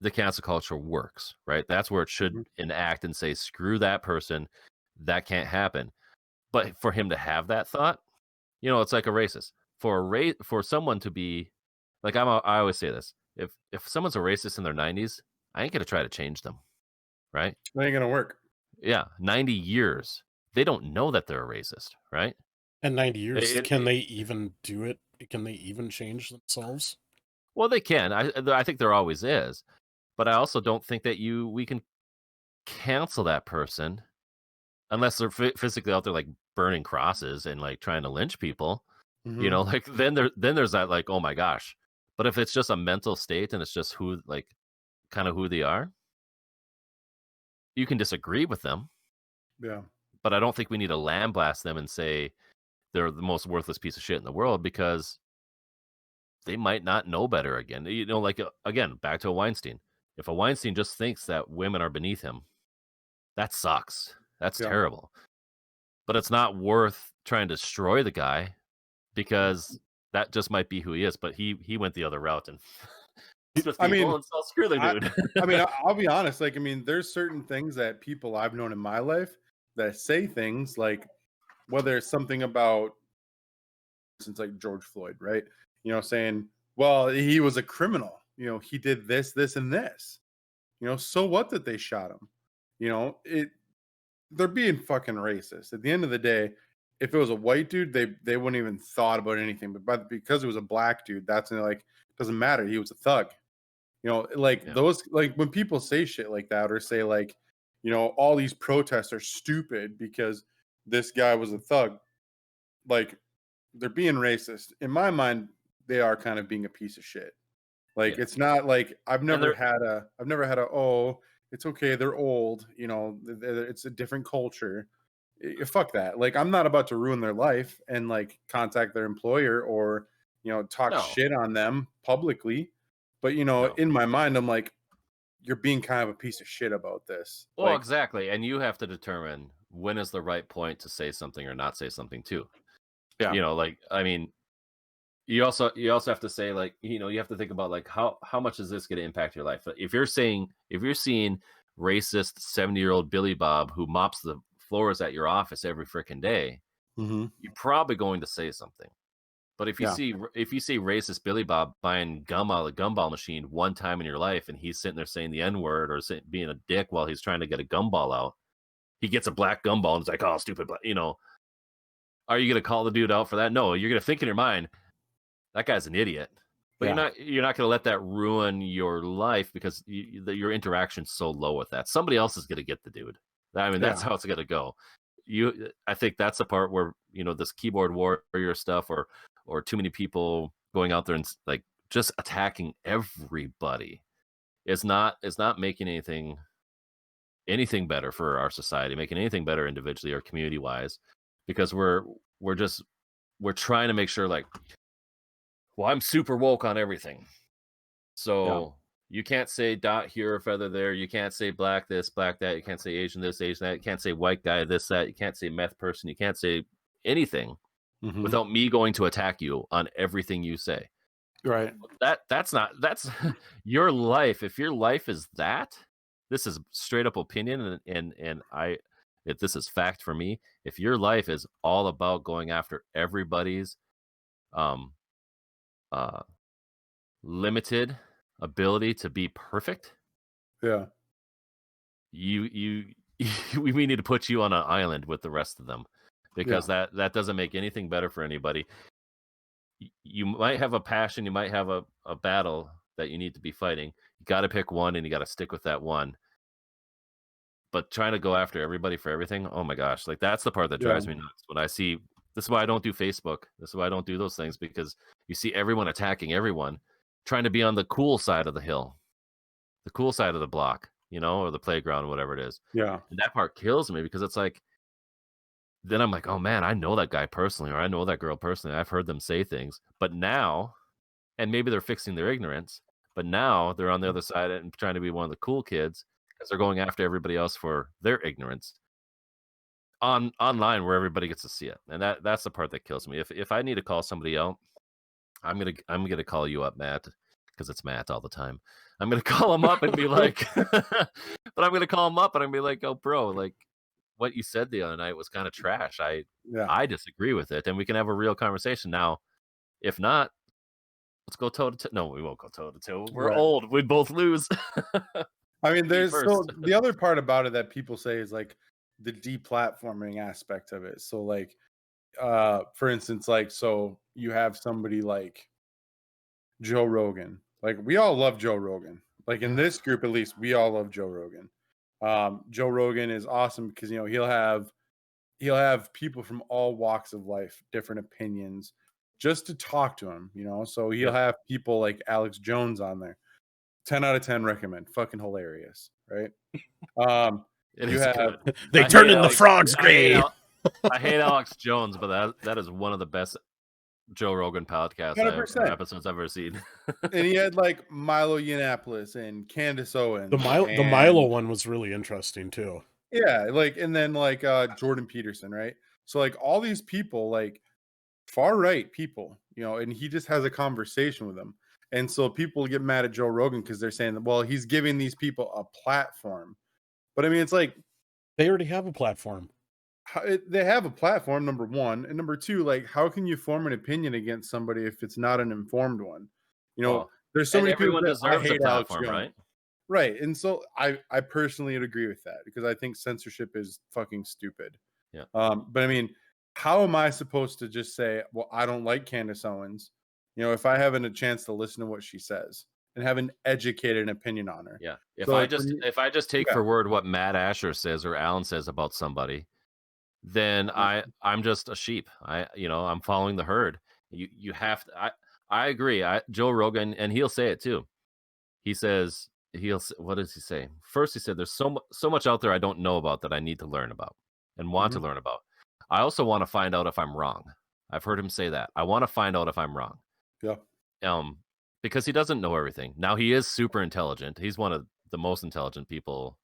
[SPEAKER 2] the cancel culture works, right? That's where it should enact and say, screw that person. That can't happen. But for him to have that thought, it's like a racist. For someone to be like, I always say this: if someone's a racist in their 90s, I ain't gonna try to change them, right?
[SPEAKER 1] it ain't gonna work.
[SPEAKER 2] Yeah, 90 years, they don't know that they're a racist, right?
[SPEAKER 3] And 90 years, can they even do it? Can they even change themselves?
[SPEAKER 2] Well, they can. I think there always is, but I also don't think that we can cancel that person unless they're physically out there like burning crosses and like trying to lynch people. Like then there's that like, oh my gosh. But if it's just a mental state and it's just who they are, you can disagree with them.
[SPEAKER 1] Yeah.
[SPEAKER 2] But I don't think we need to lambaste them and say they're the most worthless piece of shit in the world, because they might not know better again. Like, again, back to a Weinstein. If a Weinstein just thinks that women are beneath him, that sucks. That's terrible. But it's not worth trying to destroy the guy, because that just might be who he is. But he went the other route and screw the dude.
[SPEAKER 1] I mean, I'll be honest. Like, I mean, there's certain things that people I've known in my life that say things like, whether it's something about, since like George Floyd, right? Saying, well, he was a criminal. He did this, this, and this. So what that they shot him? They're being fucking racist. At the end of the day, if it was a white dude, they wouldn't even thought about anything. But because it was a black dude, that's like, doesn't matter. He was a thug. Those, like when people say shit like that, or say like, all these protests are stupid because this guy was a thug. Like, they're being racist. In my mind, they are kind of being a piece of shit. Like, it's not like I've never had a oh, it's okay, they're old, it's a different culture. Fuck that. Like, I'm not about to ruin their life and like contact their employer or talk shit on them publicly. But in my mind, I'm like, you're being kind of a piece of shit about this.
[SPEAKER 2] Well, exactly. And you have to determine when is the right point to say something or not say something too. Yeah. Like, I mean, you also have to say, like, you have to think about like how much is this going to impact your life? If you're seeing racist 70-year-old Billy Bob who mops the floors at your office every freaking day, you're probably going to say something. But if you see racist Billy Bob buying gum out of the gumball machine one time in your life, and he's sitting there saying the N-word or being a dick while he's trying to get a gumball out, he gets a black gumball and it's like, oh, stupid, are you going to call the dude out for that? No, you're going to think in your mind, that guy's an idiot. But you're not going to let that ruin your life, because your interaction's so low with that. Somebody else is going to get the dude. I mean, that's how it's going to go. I think that's the part where, this keyboard warrior stuff or too many people going out there and like just attacking everybody is not making anything better for our society, making anything better individually or community wise, because we're trying to make sure, like, well, I'm super woke on everything. So you can't say dot here or feather there. You can't say black this, black that. You can't say Asian this, Asian that. You can't say white guy this, that. You can't say meth person. You can't say anything without me going to attack you on everything you say.
[SPEAKER 1] Right.
[SPEAKER 2] That's your life. If your life is that, this is straight up opinion, and if this is fact for me, if your life is all about going after everybody's um limited ability to be perfect,
[SPEAKER 1] Yeah.
[SPEAKER 2] you we need to put you on an island with the rest of them, because that doesn't make anything better for anybody. You might have a passion, you might have a battle that you need to be fighting. You got to pick one, and you got to stick with that one. But trying to go after everybody for everything, oh my gosh, like that's the part that drives me nuts when I see. This is why I don't do Facebook. This is why I don't do those things, because you see everyone attacking everyone, trying to be on the cool side of the hill, the cool side of the block, or the playground, whatever it is.
[SPEAKER 1] Yeah.
[SPEAKER 2] And that part kills me, because it's like, then I'm like, oh man, I know that guy personally, or I know that girl personally. I've heard them say things, but now, and maybe they're fixing their ignorance, but now they're on the other side and trying to be one of the cool kids, because they're going after everybody else for their ignorance online, where everybody gets to see it. And that's the part that kills me. If I need to call somebody out, I'm gonna call you up, Matt, because it's Matt all the time. I'm gonna call him up and be like, but I'm gonna call him up and I'm gonna be like, oh, bro, like what you said the other night was kind of trash. I disagree with it, and we can have a real conversation. Now, if not, let's go toe to toe. No, we won't go toe to toe. We're old. We'd both lose.
[SPEAKER 1] I mean, there's so the other part about it that people say is like the deplatforming aspect of it. So like, for instance, like, so you have somebody like Joe Rogan. Like, we all love Joe Rogan. Like, in this group, at least, we all love Joe Rogan. Joe Rogan is awesome because, he'll have people from all walks of life, different opinions, just to talk to him, So he'll have people like Alex Jones on there. 10 out of 10 recommend. Fucking hilarious, right?
[SPEAKER 3] They turn in the frogs gray.
[SPEAKER 2] I hate Alex Jones, but that is one of the best Joe Rogan podcast episodes I've ever seen.
[SPEAKER 1] And he had like Milo Yiannopoulos and Candace Owens.
[SPEAKER 3] The Milo one was really interesting too.
[SPEAKER 1] Yeah, like, and then like Jordan Peterson, right? So like all these people, like far right people, and he just has a conversation with them. And so people get mad at Joe Rogan because they're saying that, well, he's giving these people a platform. But I mean, it's like
[SPEAKER 3] they already have a platform.
[SPEAKER 1] They have a platform, number one, and number two, like, how can you form an opinion against somebody if it's not an informed one? There's so many people that hate Alex Jones, right? Right, and so I personally would agree with that because I think censorship is fucking stupid.
[SPEAKER 2] Yeah.
[SPEAKER 1] But I mean, how am I supposed to just say, well, I don't like Candace Owens, if I haven't a chance to listen to what she says and have an educated opinion on her?
[SPEAKER 2] Yeah. If I just take for word what Matt Asher says or Alan says about somebody, then I'm just a sheep. I'm following the herd. You have to. I agree. Joe Rogan, and he'll say it too. He says what does he say? First, he said, "There's so much out there I don't know about that I need to learn about and want to learn about. I also want to find out if I'm wrong." I've heard him say that. I want to find out if I'm wrong.
[SPEAKER 1] Yeah.
[SPEAKER 2] Because he doesn't know everything. Now he is super intelligent. He's one of the most intelligent people.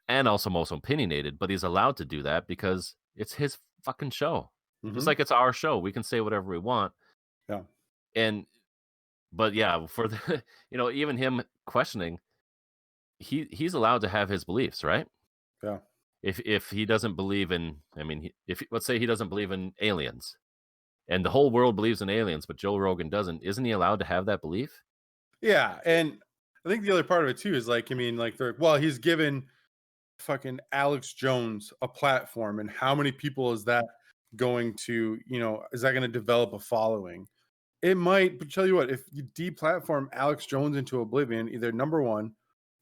[SPEAKER 2] And also most opinionated, but he's allowed to do that because it's his fucking show. Just like it's our show. We can say whatever we want.
[SPEAKER 1] Yeah.
[SPEAKER 2] But yeah, for the, even him questioning, he's allowed to have his beliefs, right?
[SPEAKER 1] Yeah.
[SPEAKER 2] If he doesn't believe in, if let's say he doesn't believe in aliens, and the whole world believes in aliens, but Joe Rogan doesn't, isn't he allowed to have that belief?
[SPEAKER 1] Yeah, and I think the other part of it too is like, he's given fucking Alex Jones a platform, and how many people is that going to, is that going to develop a following? It might, but tell you what, if you deplatform Alex Jones into oblivion, either number one,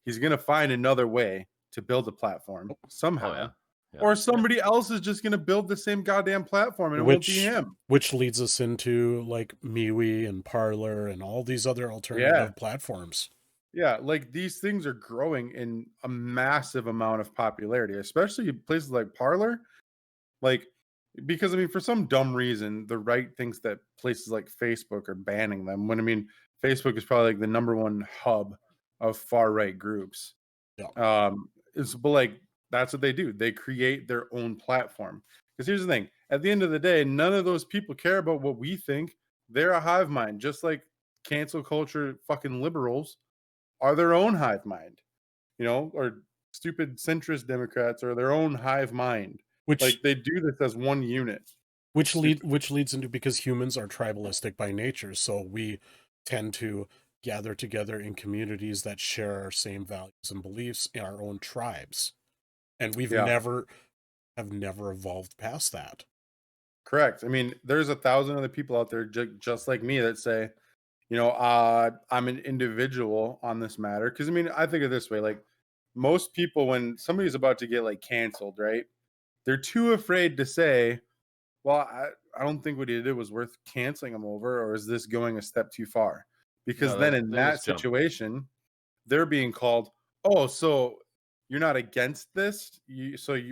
[SPEAKER 1] he's going to find another way to build a platform somehow, or somebody else is just going to build the same goddamn platform, and it won't be him.
[SPEAKER 3] Which leads us into like MeWe and Parler and all these other alternative platforms.
[SPEAKER 1] Yeah, like these things are growing in a massive amount of popularity, especially places like Parler. Like, because for some dumb reason, the right thinks that places like Facebook are banning them. When Facebook is probably like the number one hub of far right groups.
[SPEAKER 3] Yeah.
[SPEAKER 1] But like that's what they do. They create their own platform. Because here's the thing: at the end of the day, none of those people care about what we think. They're a hive mind, just like cancel culture fucking liberals are their own hive mind. or stupid centrist Democrats or their own hive mind.
[SPEAKER 3] Which
[SPEAKER 1] like they do this as one unit.
[SPEAKER 3] Which leads into, because humans are tribalistic by nature, so we tend to gather together in communities that share our same values and beliefs in our own tribes, and we've never evolved past that.
[SPEAKER 1] Correct. I mean, there's 1,000 other people out there just like me that say, I'm an individual on this matter. Because I mean, I think of it this way: like most people, when somebody's about to get like canceled, right? They're too afraid to say, well, I don't think what he did was worth canceling him over, or is this going a step too far? Because then in that situation, they're being called, oh, so you're not against this?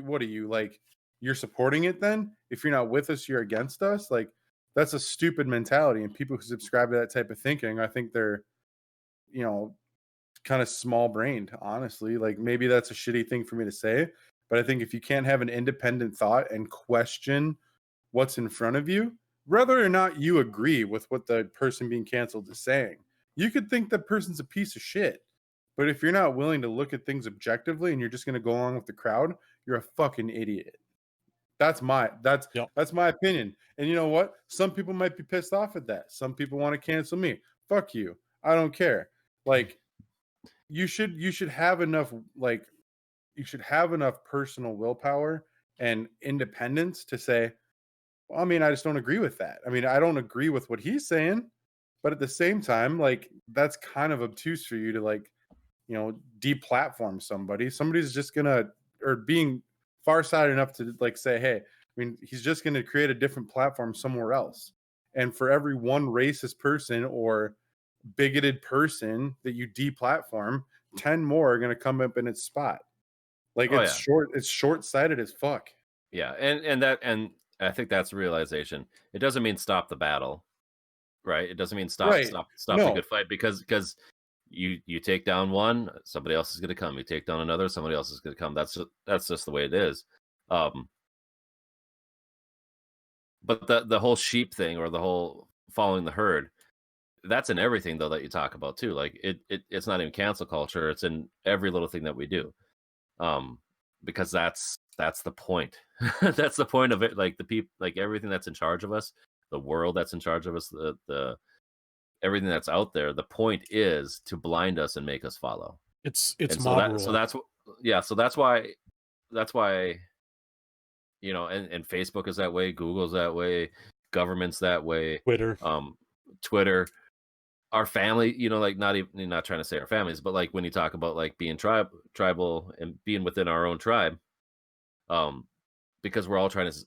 [SPEAKER 1] What are you, like, you're supporting it then? If you're not with us, you're against us? Like, that's a stupid mentality. And people who subscribe to that type of thinking, I think they're, kind of small brained, honestly. Like, maybe that's a shitty thing for me to say, but I think if you can't have an independent thought and question what's in front of you, whether or not you agree with what the person being canceled is saying, you could think that person's a piece of shit. But if you're not willing to look at things objectively and you're just going to go along with the crowd, you're a fucking idiot. That's my opinion. And you know what? Some people might be pissed off at that. Some people want to cancel me. Fuck you. I don't care. Like, you should have enough, like, you should have enough personal willpower and independence to say, well, I mean, I just don't agree with that. I mean, I don't agree with what he's saying, but at the same time, like, that's kind of obtuse for you to, like, deplatform somebody. Somebody's just gonna, or being farsighted enough to, like, say, hey, I mean, he's just gonna create a different platform somewhere else. And for every one racist person or bigoted person that you deplatform, 10 more are gonna come up in its spot. Like, it's short-sighted as fuck.
[SPEAKER 2] Yeah, and I think that's a realization. It doesn't mean stop the battle, right? It doesn't mean stop the good fight, because you take down one, somebody else is going to come. You take down another, somebody else is going to come. That's just the way it is. But the whole sheep thing, or the whole following the herd, that's in everything though that you talk about too. Like it's not even cancel culture. It's in every little thing that we do. Because that's the point. That's the point of it. Like the people, like everything that's in charge of us, the world that's in charge of us, the everything that's out there. The point is to blind us and make us follow.
[SPEAKER 3] It's
[SPEAKER 2] mob rule. So that's why, and Facebook is that way, Google's that way, government's that way, Twitter, our family, like not trying to say our families, but like when you talk about like being tribal and being within our own tribe, because we're all trying to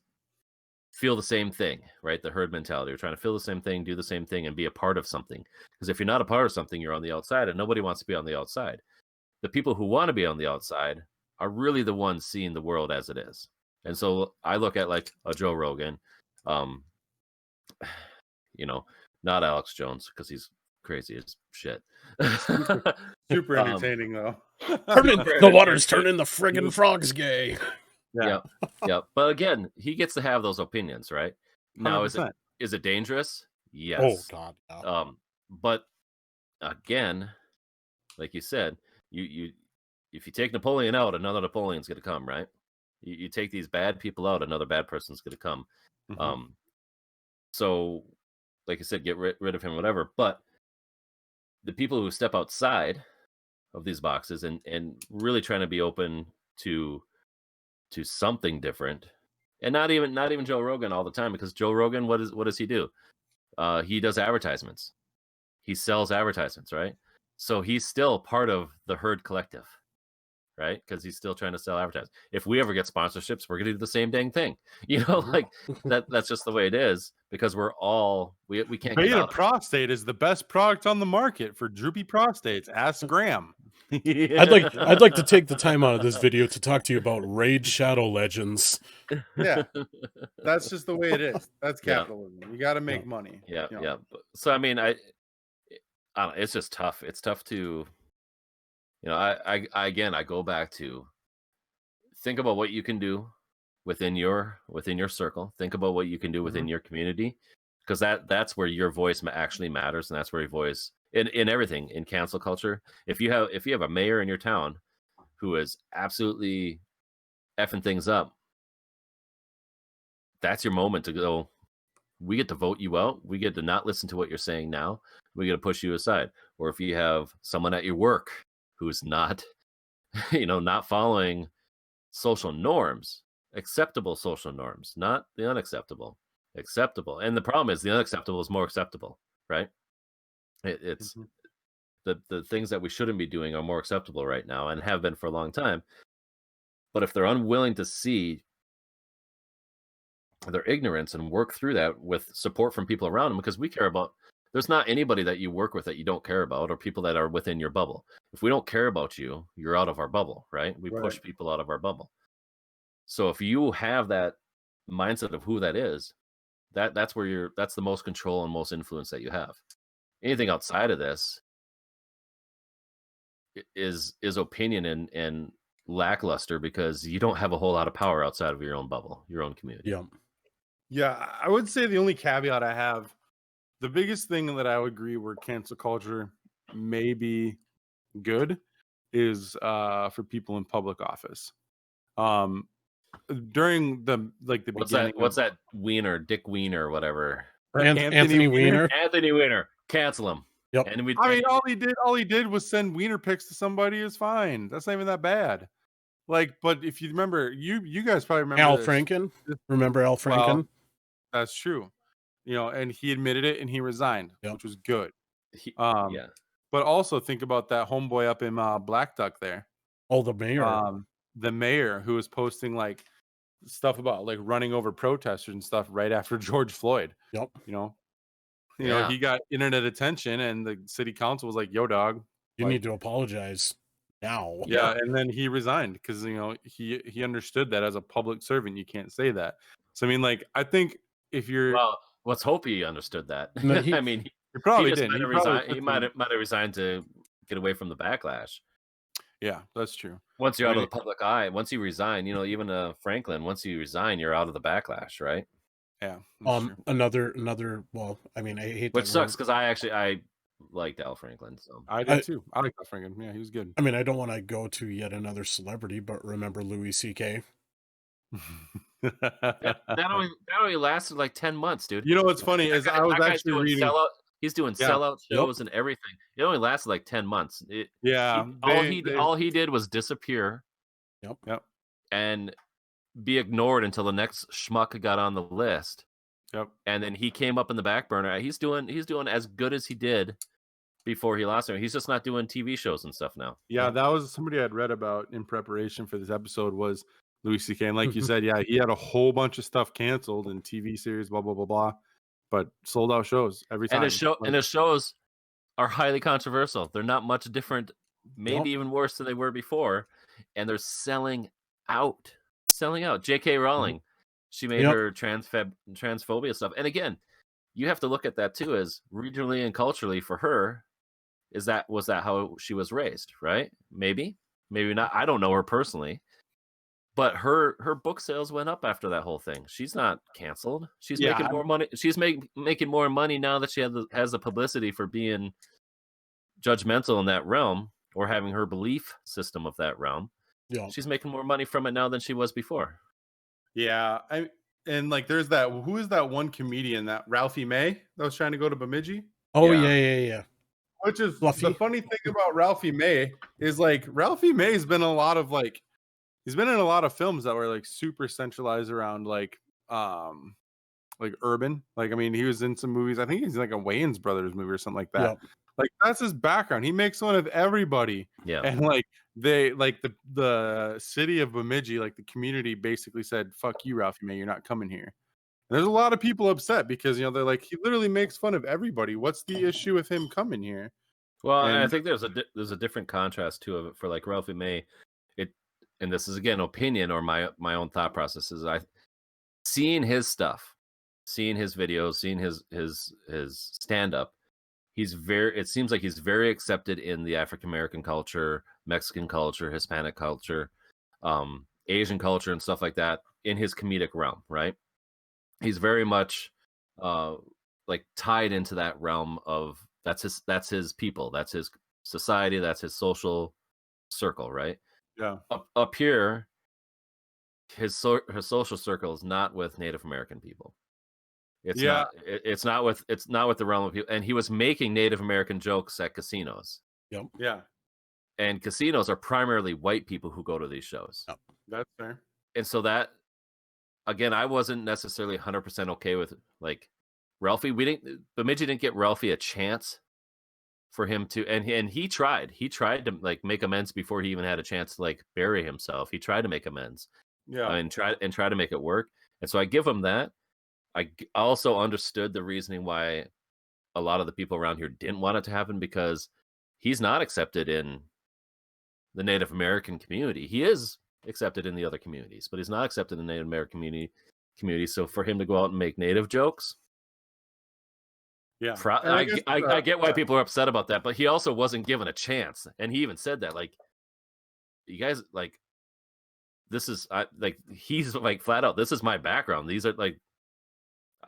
[SPEAKER 2] feel the same thing, right? The herd mentality. We're trying to feel the same thing, do the same thing, and be a part of something. Because if you're not a part of something, you're on the outside, and nobody wants to be on the outside. The people who want to be on the outside are really the ones seeing the world as it is. And so I look at like a Joe Rogan, not Alex Jones, because he's crazy as shit.
[SPEAKER 1] Super entertaining though.
[SPEAKER 3] The water's turning the friggin' frogs gay.
[SPEAKER 2] Yeah. But again, he gets to have those opinions, right? Now, 100%. Is it dangerous? Yes.
[SPEAKER 3] Oh God. Yeah.
[SPEAKER 2] But again, like you said, you if you take Napoleon out, another Napoleon's going to come, right? You take these bad people out, another bad person's going to come. Mm-hmm. So, like I said, get rid of him, whatever. But the people who step outside of these boxes and really trying to be open to something different, and not even Joe Rogan all the time, because Joe Rogan, what does he do? He does advertisements. He sells advertisements, right? So he's still part of the herd collective, right? Because he's still trying to sell advertisements. If we ever get sponsorships, we're gonna do the same dang thing. Like that's just the way it is, because we're all we can't.
[SPEAKER 1] Beta prostate is the best product on the market for droopy prostates. Ask Graham.
[SPEAKER 3] Yeah. I'd like to take the time out of this video to talk to you about Raid Shadow Legends.
[SPEAKER 1] Yeah, that's just the way it is. That's capitalism. You got to make money.
[SPEAKER 2] Yeah. So I mean, I don't know, it's just tough. It's tough to, I go back to think about what you can do within your circle. Think about what you can do within your community, because that's where your voice actually matters, and that's where your voice in everything in cancel culture. If you have a mayor in your town who is absolutely effing things up, that's your moment to go, we get to vote you out. We get to not listen to what you're saying now. We get to push you aside. Or if you have someone at your work who's not, not following social norms, acceptable social norms, not the unacceptable, acceptable. And the problem is the unacceptable is more acceptable, right? It's the things that we shouldn't be doing are more acceptable right now and have been for a long time. But if they're unwilling to see their ignorance and work through that with support from people around them, because we care about, there's not anybody that you work with that you don't care about, or people that are within your bubble. If we don't care about you, you're out of our bubble, right? We push people out of our bubble. So if you have that mindset of who that is, that's where that's the most control and most influence that you have. Anything outside of this is opinion and lackluster, because you don't have a whole lot of power outside of your own bubble, your own community.
[SPEAKER 1] Yeah, I would say the only caveat I have, the biggest thing that I would agree where cancel culture may be good is for people in public office. During the beginning.
[SPEAKER 2] What's that Wiener, Dick Wiener, or whatever?
[SPEAKER 3] Anthony Weiner.
[SPEAKER 2] Anthony Weiner. Cancel him.
[SPEAKER 3] Yep.
[SPEAKER 2] And
[SPEAKER 1] all he did was send Wiener pics to somebody. Is fine. That's not even that bad. But if you remember, you guys probably remember
[SPEAKER 3] Al Franken. Remember Al Franken?
[SPEAKER 1] Well, that's true. And he admitted it and he resigned, which was good. But also think about that homeboy up in Black Duck there.
[SPEAKER 3] Oh, the mayor.
[SPEAKER 1] The mayor who was posting stuff about running over protesters and stuff right after George Floyd.
[SPEAKER 3] Yep.
[SPEAKER 1] He got internet attention and the city council was like, yo, dog,
[SPEAKER 3] you need to apologize now.
[SPEAKER 1] Yeah. And then he resigned because, he understood that as a public servant, you can't say that. So, I think if you're.
[SPEAKER 2] Well, let's hope he understood that.
[SPEAKER 3] No,
[SPEAKER 2] he
[SPEAKER 1] probably
[SPEAKER 2] did.
[SPEAKER 1] didn't.
[SPEAKER 2] He might have resigned to get away from the backlash.
[SPEAKER 1] Yeah, that's true.
[SPEAKER 2] Once you're out of the public eye, once you resign, even Franklin, once you resign, you're out of the backlash, right?
[SPEAKER 1] Yeah.
[SPEAKER 3] Another. Well, I hate.
[SPEAKER 2] Which sucks because I liked Al Franklin. So
[SPEAKER 1] I did too. I like Al Franklin. Yeah, he was good.
[SPEAKER 3] I don't want to go to yet another celebrity, but remember Louis C.K.
[SPEAKER 2] that only lasted 10 months, dude.
[SPEAKER 1] You know what's funny is I was actually reading.
[SPEAKER 2] He's doing sellout shows and everything. It only lasted 10 months. All he did was disappear.
[SPEAKER 3] Yep.
[SPEAKER 2] And be ignored until the next schmuck got on the list.
[SPEAKER 1] Yep.
[SPEAKER 2] And then he came up in the back burner. He's doing as good as he did before he lost him. He's just not doing TV shows and stuff now.
[SPEAKER 1] Yeah, that was somebody I'd read about in preparation for this episode was Louis C.K. And like you said, he had a whole bunch of stuff canceled in TV series, blah, blah, blah, blah. But sold out shows every time.
[SPEAKER 2] And his shows are highly controversial. They're not much different, maybe even worse than they were before. And they're selling out. J.K. Rowling, she made her transphobia stuff. And again, you have to look at that too as regionally and culturally for her. Was that how she was raised, right? Maybe not. I don't know her personally. But her book sales went up after that whole thing. She's not canceled. She's making more money. She's making more money now that she has the publicity for being judgmental in that realm or having her belief system of that realm.
[SPEAKER 3] Yeah.
[SPEAKER 2] She's making more money from it now than she was before.
[SPEAKER 1] Yeah. There's that. Who is that one comedian, that Ralphie May that was trying to go to Bemidji?
[SPEAKER 3] Oh, yeah.
[SPEAKER 1] Which is
[SPEAKER 3] Fluffy.
[SPEAKER 1] The funny thing about Ralphie May is Ralphie May's been a lot of he's been in a lot of films that were super centralized around urban. He was in some movies. I think he's in a Wayans Brothers movie or something like that.
[SPEAKER 3] Yep.
[SPEAKER 1] That's his background. He makes fun of everybody.
[SPEAKER 2] Yeah.
[SPEAKER 1] And they the city of Bemidji, the community basically said, "Fuck you, Ralphie May, you're not coming here." And there's a lot of people upset because they're he literally makes fun of everybody. What's the issue with him coming here?
[SPEAKER 2] Well, and I think there's a different contrast too of it for Ralphie May. And this is again opinion or my own thought processes. Seeing his stuff, seeing his videos, seeing his stand up, it seems like he's very accepted in the African American culture, Mexican culture, Hispanic culture, Asian culture, and stuff like that in his comedic realm, right? He's very much tied into that realm of that's his people, that's his society, that's his social circle, right? up here, his social circle is not with Native American people. It's not with the realm of people. And he was making Native American jokes at casinos.
[SPEAKER 3] Yep.
[SPEAKER 1] Yeah.
[SPEAKER 2] And casinos are primarily white people who go to these shows.
[SPEAKER 3] Yep.
[SPEAKER 1] That's fair.
[SPEAKER 2] And so that, again, I wasn't necessarily 100% okay with like Ralphie. Bemidji didn't get Ralphie a chance for him to, and he tried to like make amends before he even had a chance to like bury himself. He tried to make amends, and try to make it work. And so I give him that. I also understood the reasoning why a lot of the people around here didn't want it to happen, because he's not accepted in the Native American community. He is accepted in the other communities, but he's not accepted in the Native American community. So for him to go out and make Native jokes, I get why people are upset about that, but he also wasn't given a chance. And he even said that, like, you guys, like, this is he's like flat out, this is my background. These are like,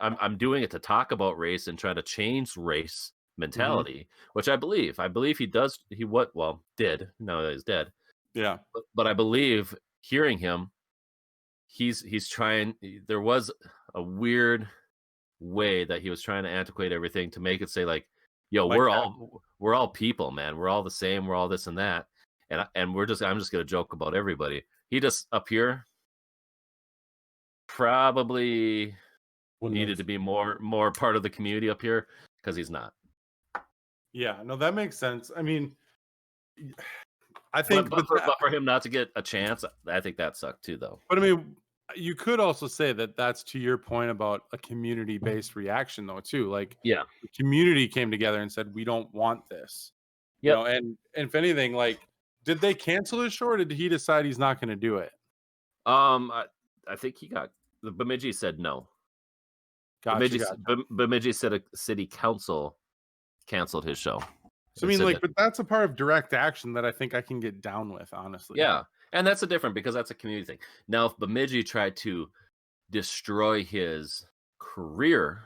[SPEAKER 2] I'm doing it to talk about race and try to change race mentality, which I believe he does. Did, now that he's dead.
[SPEAKER 1] Yeah.
[SPEAKER 2] But I believe hearing him, he's trying, there was a weird way that he was trying to antiquate everything to make it say like, yo, we're all people, man. We're all the same. We're all this and that. And I'm just going to joke about everybody. He just up here probably needed to be more part of the community up here, because he's not. Yeah,
[SPEAKER 1] no, that makes sense. I mean, I think,
[SPEAKER 2] but for him not to get a chance, I think that sucked too, though.
[SPEAKER 1] But I mean, you could also say that that's to your point about a community-based reaction, though, too. Like, the community came together and said, "We don't want this." You know, and if anything, like, did they cancel his show, or did he decide he's not going to do it?
[SPEAKER 2] I think the Bemidji said no. Bemidji said a city council canceled his show.
[SPEAKER 1] So I mean, like, but that's a part of direct action that I think I can get down with, honestly.
[SPEAKER 2] Yeah, and that's a different, because that's a community thing. Now, if Bemidji tried to destroy his career,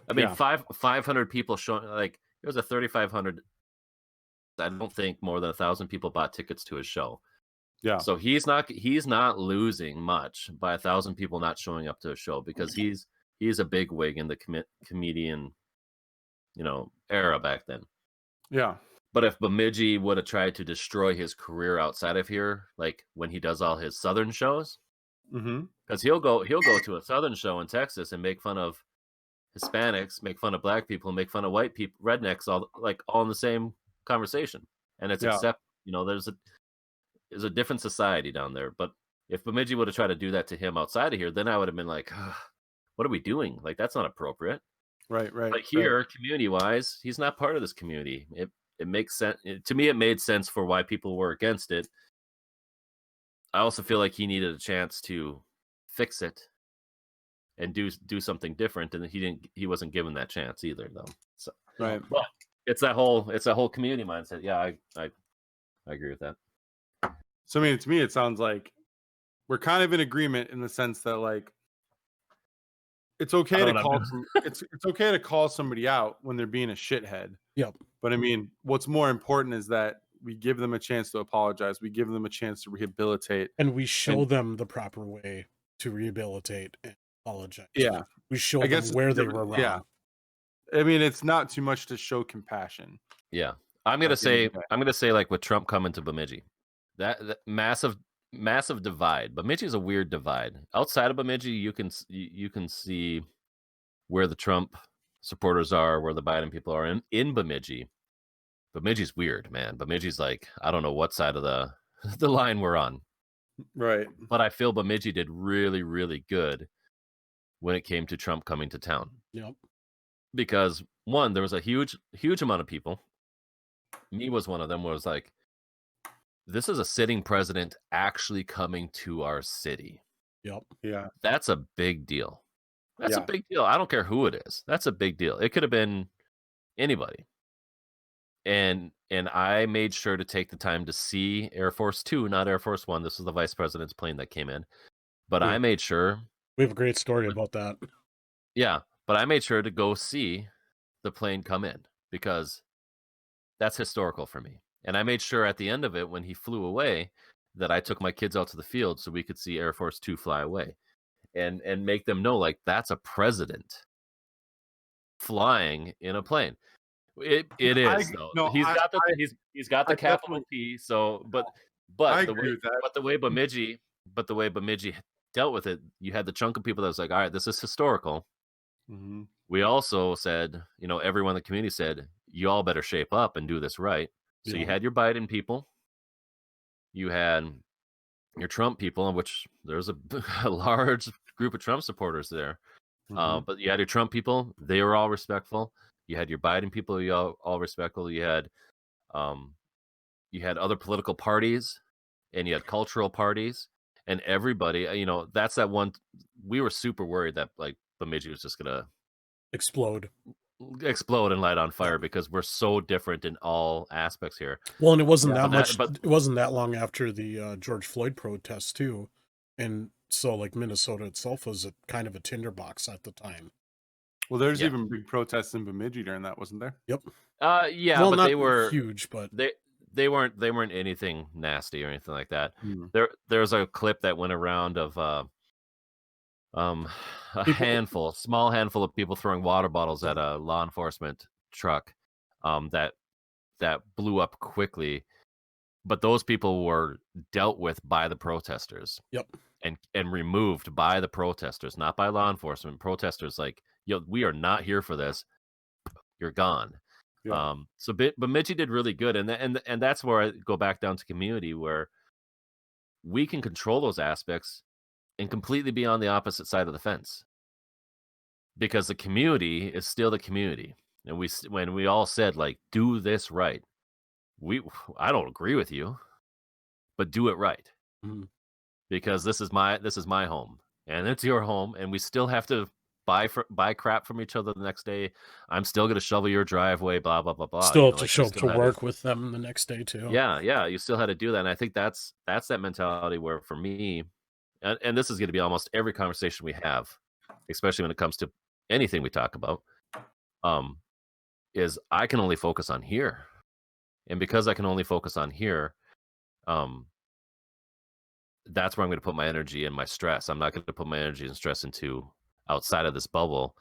[SPEAKER 2] I mean, 500 people showing, like, it was a 3,500. I don't think more than 1,000 people bought tickets to his show.
[SPEAKER 1] Yeah.
[SPEAKER 2] So he's not losing much by 1,000 people not showing up to a show, because he's a big wig in the comedian, era back then.
[SPEAKER 1] Yeah.
[SPEAKER 2] But if Bemidji would have tried to destroy his career outside of here, like when he does all his Southern shows, because he'll go to a Southern show in Texas and make fun of Hispanics, make fun of Black people, make fun of white people, rednecks, all in the same conversation, and it's there's a different society down there. But if Bemidji would have tried to do that to him outside of here, then I would have been like, what are we doing? Like, that's not appropriate.
[SPEAKER 1] Right.
[SPEAKER 2] But here, community-wise, he's not part of this community. It makes sense to me. It made sense for why people were against it. I also feel like he needed a chance to fix it and do something different, and he wasn't given that chance either, though. So
[SPEAKER 1] right.
[SPEAKER 2] But it's that whole community mindset. Yeah, I agree with that.
[SPEAKER 1] So I mean, to me, it sounds like we're kind of in agreement in the sense that, like, it's okay to call it's okay to call somebody out when they're being a shithead.
[SPEAKER 3] Yep.
[SPEAKER 1] But I mean, what's more important is that we give them a chance to apologize. We give them a chance to rehabilitate,
[SPEAKER 3] and we show them the proper way to rehabilitate and apologize.
[SPEAKER 1] Yeah.
[SPEAKER 3] We show them where they were wrong.
[SPEAKER 1] Yeah. I mean, it's not too much to show compassion.
[SPEAKER 2] Yeah. I'm gonna say like with Trump coming to Bemidji, that massive divide. Bemidji is a weird divide. Outside of Bemidji, you can see where the Trump supporters are, where the Biden people are. In Bemidji, Bemidji's weird, man. Bemidji's like, I don't know what side of the line we're on.
[SPEAKER 1] Right.
[SPEAKER 2] But I feel Bemidji did really, really good when it came to Trump coming to town.
[SPEAKER 3] Yep.
[SPEAKER 2] Because one, there was a huge amount of people. Me was one of them, was like, this is a sitting president actually coming to our city.
[SPEAKER 3] Yep.
[SPEAKER 1] Yeah.
[SPEAKER 2] That's a big deal. That's a big deal. I don't care who it is. That's a big deal. It could have been anybody. And I made sure to take the time to see Air Force 2, not Air Force 1. This was the vice president's plane that came in. But I made sure.
[SPEAKER 3] We have a great story about that.
[SPEAKER 2] Yeah. But I made sure to go see the plane come in, because that's historical for me. And I made sure at the end of it, when he flew away, that I took my kids out to the field so we could see Air Force 2 fly away, and make them know, like, that's a president flying in a plane. It is though.
[SPEAKER 1] No,
[SPEAKER 2] He's got the capital P. So, but the way Bemidji dealt with it, you had the chunk of people that was like, all right, this is historical.
[SPEAKER 1] Mm-hmm.
[SPEAKER 2] We also said, everyone in the community said, you all better shape up and do this right. So you had your Biden people, you had your Trump people, in which there's a large group of Trump supporters there.
[SPEAKER 1] Mm-hmm.
[SPEAKER 2] But you had your Trump people; they were all respectful. You had your Biden people; you all respectful. You had other political parties, and you had cultural parties, and everybody. That's that one. We were super worried that like Bemidji was just gonna
[SPEAKER 3] explode
[SPEAKER 2] and light on fire because we're so different in all aspects here.
[SPEAKER 3] Well, and it wasn't it wasn't that long after the George Floyd protests too, and so like Minnesota itself was kind of a tinderbox at the time.
[SPEAKER 1] Well, there's even big protests in Bemidji during that, wasn't there?
[SPEAKER 3] Yep.
[SPEAKER 2] Yeah,
[SPEAKER 3] well,
[SPEAKER 2] but
[SPEAKER 3] not
[SPEAKER 2] they were
[SPEAKER 3] huge, but
[SPEAKER 2] they weren't anything nasty or anything like that.
[SPEAKER 1] Mm.
[SPEAKER 2] There's a clip that went around of small handful of people throwing water bottles at a law enforcement truck that blew up quickly, but those people were dealt with by the protesters.
[SPEAKER 3] Yep.
[SPEAKER 2] And removed by the protesters, not by law enforcement. Protesters like, we are not here for this. You're gone.
[SPEAKER 1] Yeah.
[SPEAKER 2] So Bemidji did really good, and that's where I go back down to community, where we can control those aspects and completely be on the opposite side of the fence, because the community is still the community. And when we all said, like, do this right, I don't agree with you, but do it right.
[SPEAKER 3] Mm-hmm.
[SPEAKER 2] Because this is my home and it's your home, and we still have to buy crap from each other the next day. I'm still going to shovel your driveway, blah blah blah blah.
[SPEAKER 3] Still have to show up to work with them the next day too.
[SPEAKER 2] Yeah, you still had to do that, and I think that's that mentality where, for me, and this is going to be almost every conversation we have, especially when it comes to anything we talk about, is I can only focus on here, and because I can only focus on here, that's where I'm going to put my energy and my stress. I'm not going to put my energy and stress into outside of this bubble.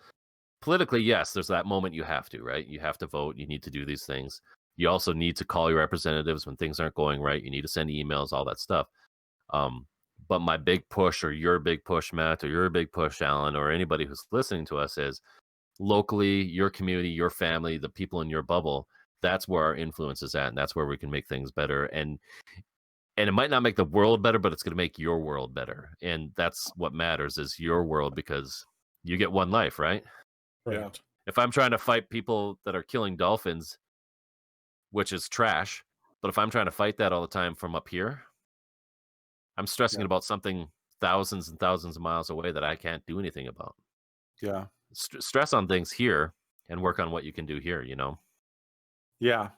[SPEAKER 2] Politically, yes, there's that moment you have to, right? You have to vote. You need to do these things. You also need to call your representatives when things aren't going right. You need to send emails, all that stuff. But my big push, or your big push, Matt, or your big push, Alan, or anybody who's listening to us, is locally, your community, your family, the people in your bubble. That's where our influence is at, and that's where we can make things better. And it might not make the world better, but it's going to make your world better. And that's what matters, is your world, because you get one life, right?
[SPEAKER 3] Yeah.
[SPEAKER 2] If I'm trying to fight people that are killing dolphins, which is trash, but if I'm trying to fight that all the time from up here, I'm stressing about something thousands and thousands of miles away that I can't do anything about.
[SPEAKER 1] Yeah.
[SPEAKER 2] Stress on things here and work on what you can do here,
[SPEAKER 1] Yeah.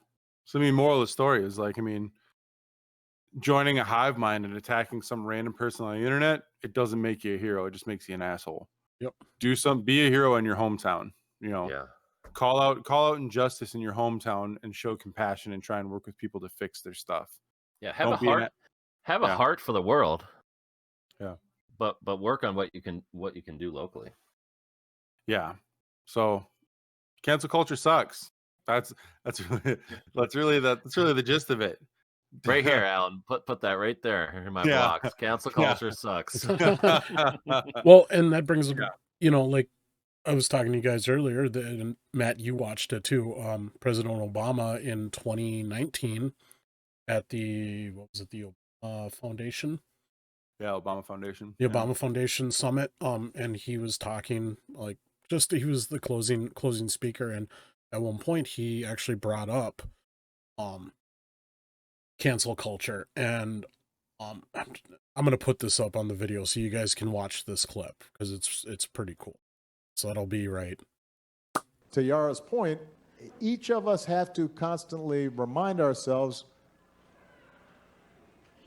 [SPEAKER 1] So, moral of the story is, like, joining a hive mind and attacking some random person on the internet, it doesn't make you a hero. It just makes you an asshole.
[SPEAKER 3] Yep.
[SPEAKER 1] Be a hero in your hometown.
[SPEAKER 2] Yeah.
[SPEAKER 1] Call out injustice in your hometown and show compassion and try and work with people to fix their stuff.
[SPEAKER 2] Yeah. Have a heart for the world.
[SPEAKER 1] Yeah.
[SPEAKER 2] But work on what you can do locally.
[SPEAKER 1] Yeah. So cancel culture sucks. That's really the gist of it.
[SPEAKER 2] Right here, Alan. Put that right there in my blocks. Cancel culture sucks.
[SPEAKER 3] Well, and that brings up, like I was talking to you guys earlier, and Matt, you watched it too. President Obama in 2019 at the Foundation?
[SPEAKER 1] Yeah, Obama Foundation.
[SPEAKER 3] The Obama Foundation Summit. And he was talking, like, he was the closing speaker, and at one point he actually brought up cancel culture, and I'm gonna put this up on the video so you guys can watch this clip, because it's pretty cool. So that'll be right.
[SPEAKER 7] To Yara's point, each of us have to constantly remind ourselves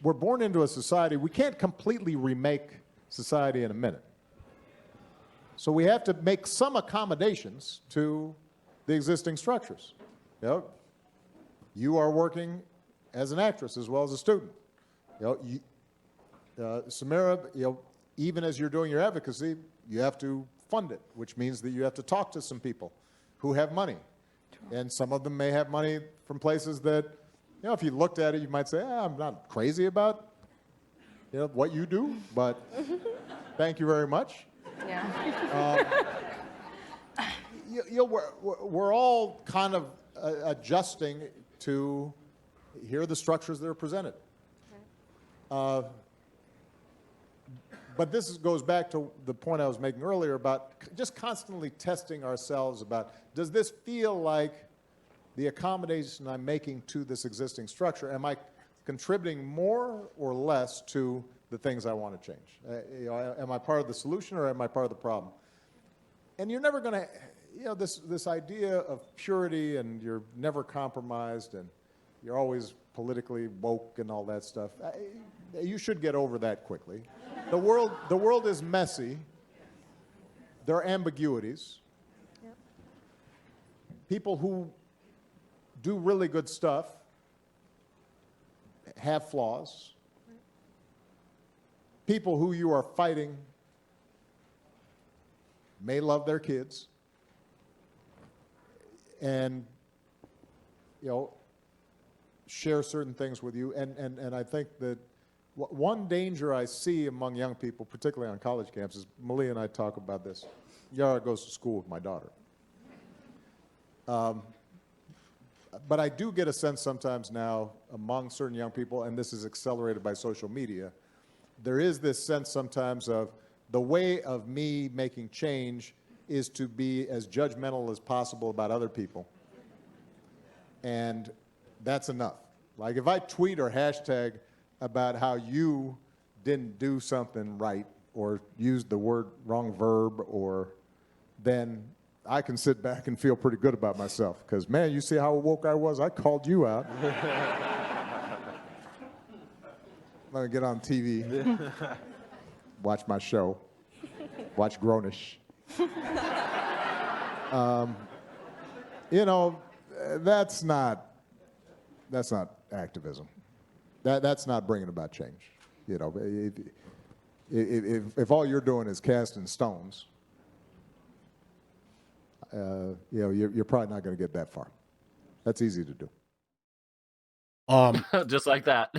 [SPEAKER 7] we're born into a society. We can't completely remake society in a minute. So we have to make some accommodations to the existing structures. You are working as an actress as well as a student. Samira, even as you're doing your advocacy, you have to fund it, which means that you have to talk to some people who have money. And some of them may have money from places that, if you looked at it, you might say, I'm not crazy about, what you do, but thank you very much.
[SPEAKER 8] Yeah.
[SPEAKER 7] We're all kind of adjusting to here are the structures that are presented. But this goes back to the point I was making earlier about just constantly testing ourselves about, does this feel like the accommodation I'm making to this existing structure? Am I contributing more or less to the things I want to change? Am I part of the solution or am I part of the problem? And you're never going to, this idea of purity and you're never compromised and you're always politically woke and all that stuff. You should get over that quickly. The world is messy. There are ambiguities. Yep. People who do really good stuff have flaws. Right. People who you are fighting may love their kids and, share certain things with you. And I think that one danger I see among young people, particularly on college campuses, Malia and I talk about this. Yara goes to school with my daughter. But I do get a sense sometimes now among certain young people, and this is accelerated by social media, there is this sense sometimes of the way of me making change is to be as judgmental as possible about other people. And that's enough. Like if I tweet or hashtag about how you didn't do something right or used the wrong verb, or then I can sit back and feel pretty good about myself because, man, you see how woke I was? I called you out. Let me get on TV, watch my show, watch Grownish. That's not activism. That's not bringing about change. If all you're doing is casting stones, you're probably not going to get that far. That's easy to do.
[SPEAKER 2] Just like that.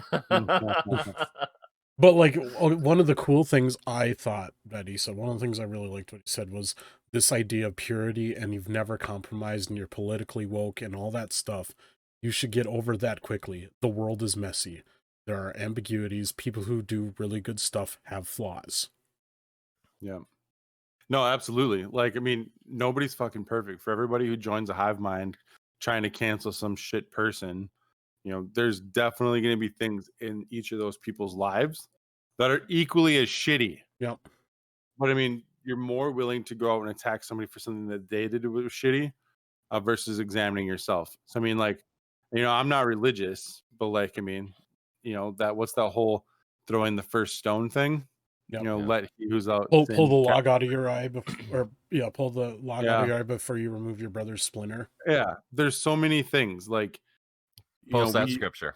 [SPEAKER 3] But like one of the cool things I thought that he said, one of the things I really liked what he said was this idea of purity and you've never compromised and you're politically woke and all that stuff. You should get over that quickly. The world is messy. There are ambiguities. People who do really good stuff have flaws.
[SPEAKER 1] Yeah. No, absolutely. Like, I mean, nobody's fucking perfect. For everybody who joins a hive mind trying to cancel some shit person, there's definitely going to be things in each of those people's lives that are equally as shitty.
[SPEAKER 3] Yep.
[SPEAKER 1] But I mean, you're more willing to go out and attack somebody for something that they did that was shitty versus examining yourself. So, I mean, like, I'm not religious, but like, I mean, what's that whole throwing the first stone thing?
[SPEAKER 3] Yep.
[SPEAKER 1] Let he who's out
[SPEAKER 3] pull the log out of your eye pull the log out of your eye before you remove your brother's splinter.
[SPEAKER 1] Yeah, there's so many things like
[SPEAKER 2] post that scripture.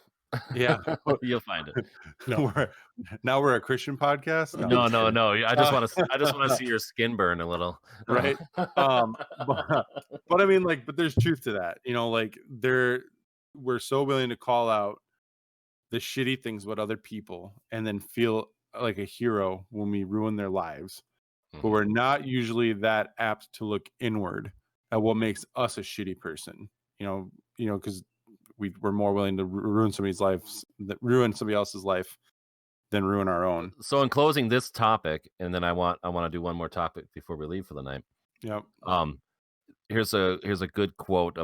[SPEAKER 1] Yeah,
[SPEAKER 2] you'll find it.
[SPEAKER 1] No, we're a Christian podcast.
[SPEAKER 2] No. I just want to see your skin burn a little,
[SPEAKER 1] right? But I mean, like, but there's truth to that. Like we're so willing to call out the shitty things about other people and then feel like a hero when we ruin their lives. But we're not usually that apt to look inward at what makes us a shitty person. Because we're more willing to ruin somebody else's life than ruin our own.
[SPEAKER 2] So in closing this topic, and then I want to do one more topic before we leave for the night.
[SPEAKER 1] Yep.
[SPEAKER 2] Here's a good quote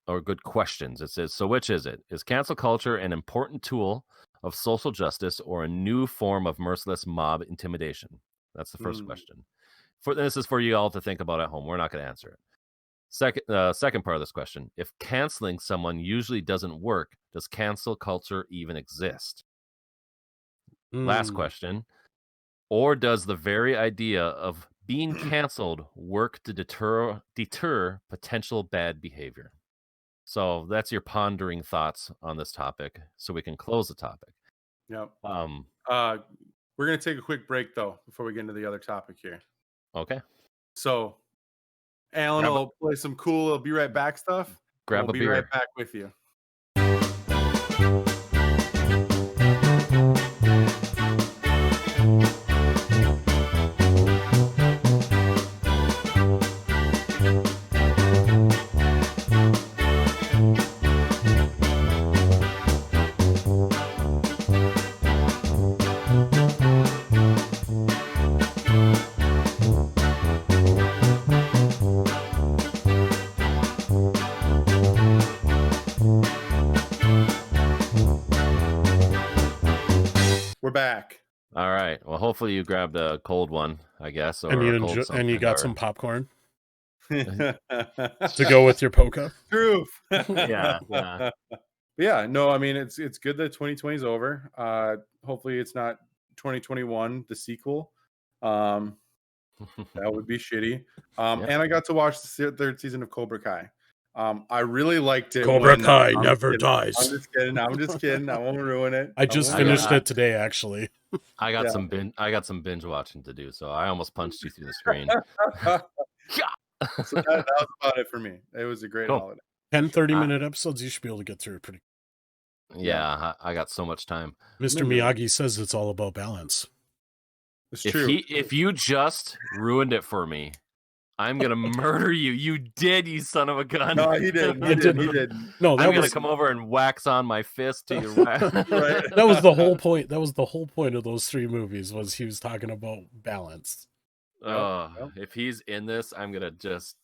[SPEAKER 2] or good questions. It says, so which is it? Is cancel culture an important tool of social justice or a new form of merciless mob intimidation? That's the first question. This is for you all to think about at home. We're not going to answer it. Second part of this question: if canceling someone usually doesn't work, does cancel culture even exist? Last question: or does the very idea of being canceled work to deter potential bad behavior? So that's your pondering thoughts on this topic, so we can close the topic.
[SPEAKER 1] Yep. We're gonna take a quick break though before we get into the other topic here.
[SPEAKER 2] Okay.
[SPEAKER 1] So Alan will play some cool "Be Right Back" stuff.
[SPEAKER 2] Grab
[SPEAKER 1] we'll
[SPEAKER 2] a
[SPEAKER 1] be
[SPEAKER 2] beer.
[SPEAKER 1] right back with you. We're back.
[SPEAKER 2] All right. Well, hopefully you grabbed a cold one, I guess, or
[SPEAKER 3] And you
[SPEAKER 2] a cold
[SPEAKER 3] and you got
[SPEAKER 2] something,
[SPEAKER 3] some popcorn
[SPEAKER 1] to
[SPEAKER 3] to go with your polka.
[SPEAKER 1] Truth.
[SPEAKER 2] Yeah.
[SPEAKER 1] But yeah, no, I mean it's good that 2020 is over. Hopefully it's not 2021, the sequel. That would be shitty.
[SPEAKER 2] Yeah.
[SPEAKER 1] And I got to watch the third season of Cobra Kai. I really liked it.
[SPEAKER 3] Cobra Kai
[SPEAKER 1] I'm
[SPEAKER 3] never
[SPEAKER 1] kidding.
[SPEAKER 3] dies.
[SPEAKER 1] I'm just kidding. I won't ruin it.
[SPEAKER 3] I just
[SPEAKER 1] won't
[SPEAKER 3] finished
[SPEAKER 1] ruin
[SPEAKER 3] it today, actually.
[SPEAKER 2] I got
[SPEAKER 1] Yeah.
[SPEAKER 2] I got some binge watching to do, so I almost punched you through the screen.
[SPEAKER 1] So that was about it for me. It was a great
[SPEAKER 2] Cool.
[SPEAKER 1] holiday.
[SPEAKER 3] 10 30-minute episodes, you should be able to get through it pretty.
[SPEAKER 2] Yeah, I got so much time.
[SPEAKER 3] Mr. Miyagi says it's all about balance.
[SPEAKER 1] It's true.
[SPEAKER 2] If you just ruined it for me, I'm gonna murder you. You did, you son of a gun.
[SPEAKER 1] No, he did. He did.
[SPEAKER 3] No,
[SPEAKER 2] I'm gonna come over and wax on my fist to your wax.
[SPEAKER 1] Right.
[SPEAKER 3] That was the whole point. That was the whole point of those 3 movies, was he was talking about balance.
[SPEAKER 2] If he's in this, I'm gonna just.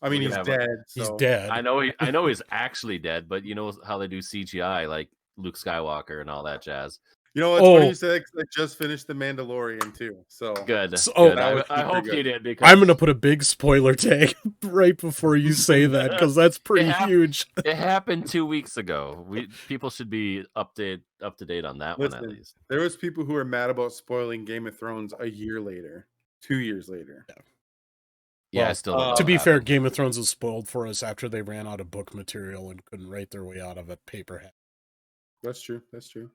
[SPEAKER 1] I mean, he's dead.
[SPEAKER 3] He's
[SPEAKER 1] so-
[SPEAKER 3] dead.
[SPEAKER 2] I know he's actually dead, but you know how they do CGI, like Luke Skywalker and all that jazz.
[SPEAKER 1] You know, it's funny you said, 'cause I just finished The Mandalorian too. So
[SPEAKER 2] Good.
[SPEAKER 3] So-
[SPEAKER 2] good.
[SPEAKER 1] that was
[SPEAKER 2] I
[SPEAKER 1] super
[SPEAKER 2] hope
[SPEAKER 1] good.
[SPEAKER 2] you did, because
[SPEAKER 3] I'm gonna put a big spoiler tag right before you say that, because that's pretty huge.
[SPEAKER 2] It happened 2 weeks ago. People should be up to date on that one at
[SPEAKER 1] Listen,
[SPEAKER 2] least.
[SPEAKER 1] there was people who were mad about spoiling Game of Thrones a year later, 2 years later.
[SPEAKER 2] Yeah, I
[SPEAKER 1] Well,
[SPEAKER 2] still don't know
[SPEAKER 3] To
[SPEAKER 2] what
[SPEAKER 3] be fair,
[SPEAKER 2] happened.
[SPEAKER 3] Game of Thrones was spoiled for us after they ran out of book material and couldn't write their way out of a paper.
[SPEAKER 1] That's true. That's true.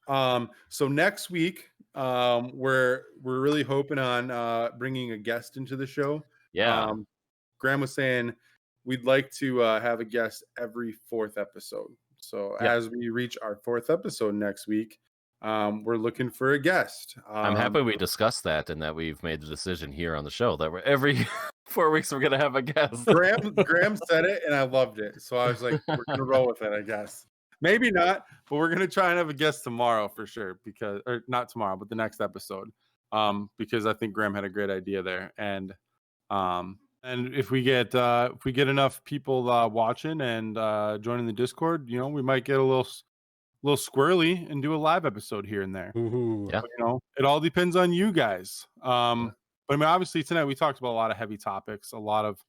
[SPEAKER 1] So next week, we're really hoping on bringing a guest into the show.
[SPEAKER 2] Yeah.
[SPEAKER 1] Graham was saying we'd like to have a guest every 4th episode. So as we reach our 4th episode next week, we're looking for a guest.
[SPEAKER 2] I'm happy we discussed that and that we've made the decision here on the show that we're every 4 weeks we're gonna have a guest.
[SPEAKER 1] Graham said it and I loved it. So I was like, we're gonna roll with it, I guess. Maybe not, but we're gonna try and have a guest tomorrow for sure, or not tomorrow, but the next episode. Because I think Graham had a great idea there. And if we get enough people watching and joining the Discord, you know, we might get a little squirrely and do a live episode here and there.
[SPEAKER 2] Yeah.
[SPEAKER 1] But, you know, it all depends on you guys. But I mean, obviously tonight we talked about a lot of heavy topics, a lot of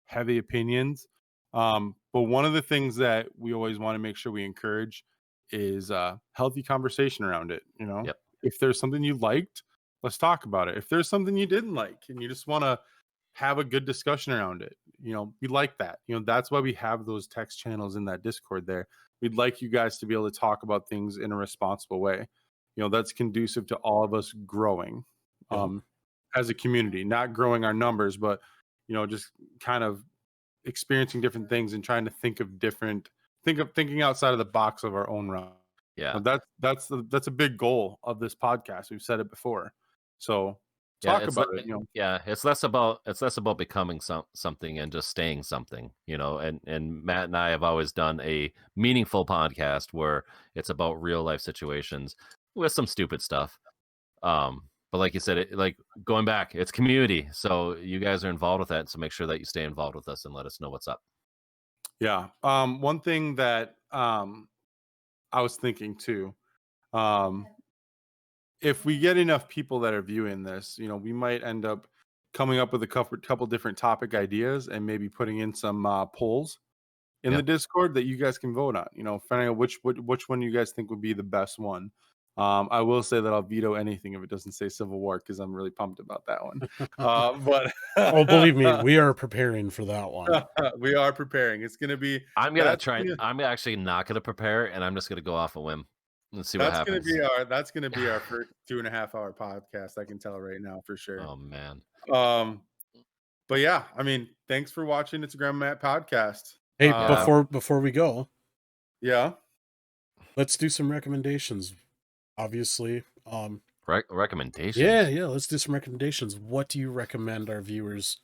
[SPEAKER 1] heavy opinions. But one of the things that we always want to make sure we encourage is healthy conversation around it. You know, if there's something you liked, let's talk about it. If there's something you didn't like and you just want to have a good discussion around it, you know, we like that. You know, that's why we have those text channels in that Discord there. We'd like you guys to be able to talk about things in a responsible way. You know, that's conducive to all of us growing as a community, not growing our numbers, but, you know, just kind of experiencing different things and trying to thinking outside of the box of our own realm.
[SPEAKER 2] Yeah.
[SPEAKER 1] That's a big goal of this podcast. We've said it before. So talk about it. You know,
[SPEAKER 2] it's less about becoming something and just staying something, you know. And Matt and I have always done a meaningful podcast where it's about real life situations with some stupid stuff. But like you said, like going back, it's community. So you guys are involved with that. So make sure that you stay involved with us and let us know what's up.
[SPEAKER 1] Yeah. One thing that I was thinking too, if we get enough people that are viewing this, you know, we might end up coming up with a couple different topic ideas and maybe putting in some polls in the Discord that you guys can vote on. You know, finding out which one you guys think would be the best one. I will say that I'll veto anything if it doesn't say Civil War because I'm really pumped about that one. But
[SPEAKER 3] oh, believe me, we are preparing for that one.
[SPEAKER 1] We are preparing. It's gonna be.
[SPEAKER 2] I'm actually not gonna prepare, and I'm just gonna go off a whim and see what happens.
[SPEAKER 1] That's gonna be our first 2.5-hour podcast. I can tell right now for sure.
[SPEAKER 2] Oh man.
[SPEAKER 1] But yeah, I mean, thanks for watching. It's a Grandma Matt podcast.
[SPEAKER 3] Hey, before we go,
[SPEAKER 1] yeah,
[SPEAKER 3] let's do some recommendations. Obviously,
[SPEAKER 2] recommendations.
[SPEAKER 3] Yeah, let's do some recommendations. What do you recommend our viewers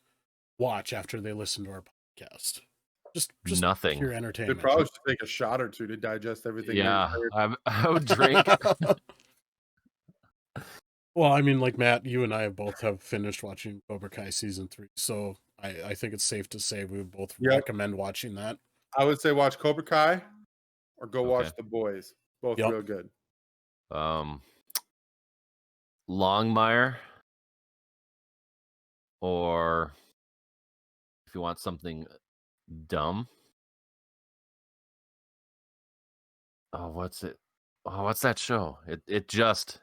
[SPEAKER 3] watch after they listen to our podcast? Just
[SPEAKER 2] nothing.
[SPEAKER 3] Pure entertainment.
[SPEAKER 1] They probably should take a shot or two to digest everything.
[SPEAKER 2] Yeah, I would drink.
[SPEAKER 3] Well, I mean, like Matt, you and I both have finished watching Cobra Kai season 3, so I think it's safe to say we would both recommend watching that.
[SPEAKER 1] I would say watch Cobra Kai or go watch The Boys. Both real good.
[SPEAKER 2] Longmire, or if you want something dumb. What's that show? It just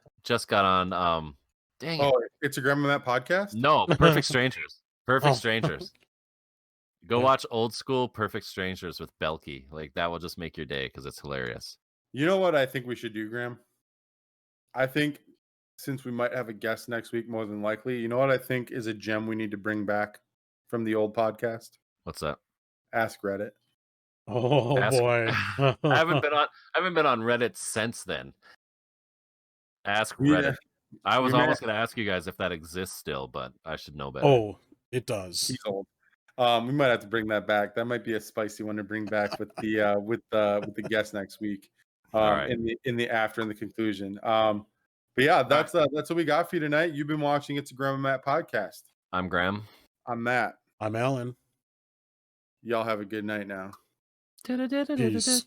[SPEAKER 2] got on. Dang it.
[SPEAKER 1] It's a Grandma Matt podcast?
[SPEAKER 2] No, Perfect Strangers. Perfect Strangers. Go watch old school Perfect Strangers with Belky. Like, that will just make your day because it's hilarious.
[SPEAKER 1] You know what I think we should do, Graham? I think since we might have a guest next week, more than likely, you know what I think is a gem we need to bring back from the old podcast?
[SPEAKER 2] What's that?
[SPEAKER 1] Ask Reddit.
[SPEAKER 3] Oh boy.
[SPEAKER 2] I haven't been on Reddit since then. Ask Reddit. I was almost going to ask you guys if that exists still, but I should know better.
[SPEAKER 3] Oh, it does.
[SPEAKER 1] He's old. We might have to bring that back. That might be a spicy one to bring back with the with the guest next week.
[SPEAKER 2] Right.
[SPEAKER 1] In the after and the conclusion. But yeah, that's what we got for you tonight. You've been watching It's a Grandma Matt podcast.
[SPEAKER 2] I'm Graham.
[SPEAKER 1] I'm Matt.
[SPEAKER 3] I'm Alan.
[SPEAKER 1] Y'all have a good night now.
[SPEAKER 3] Peace.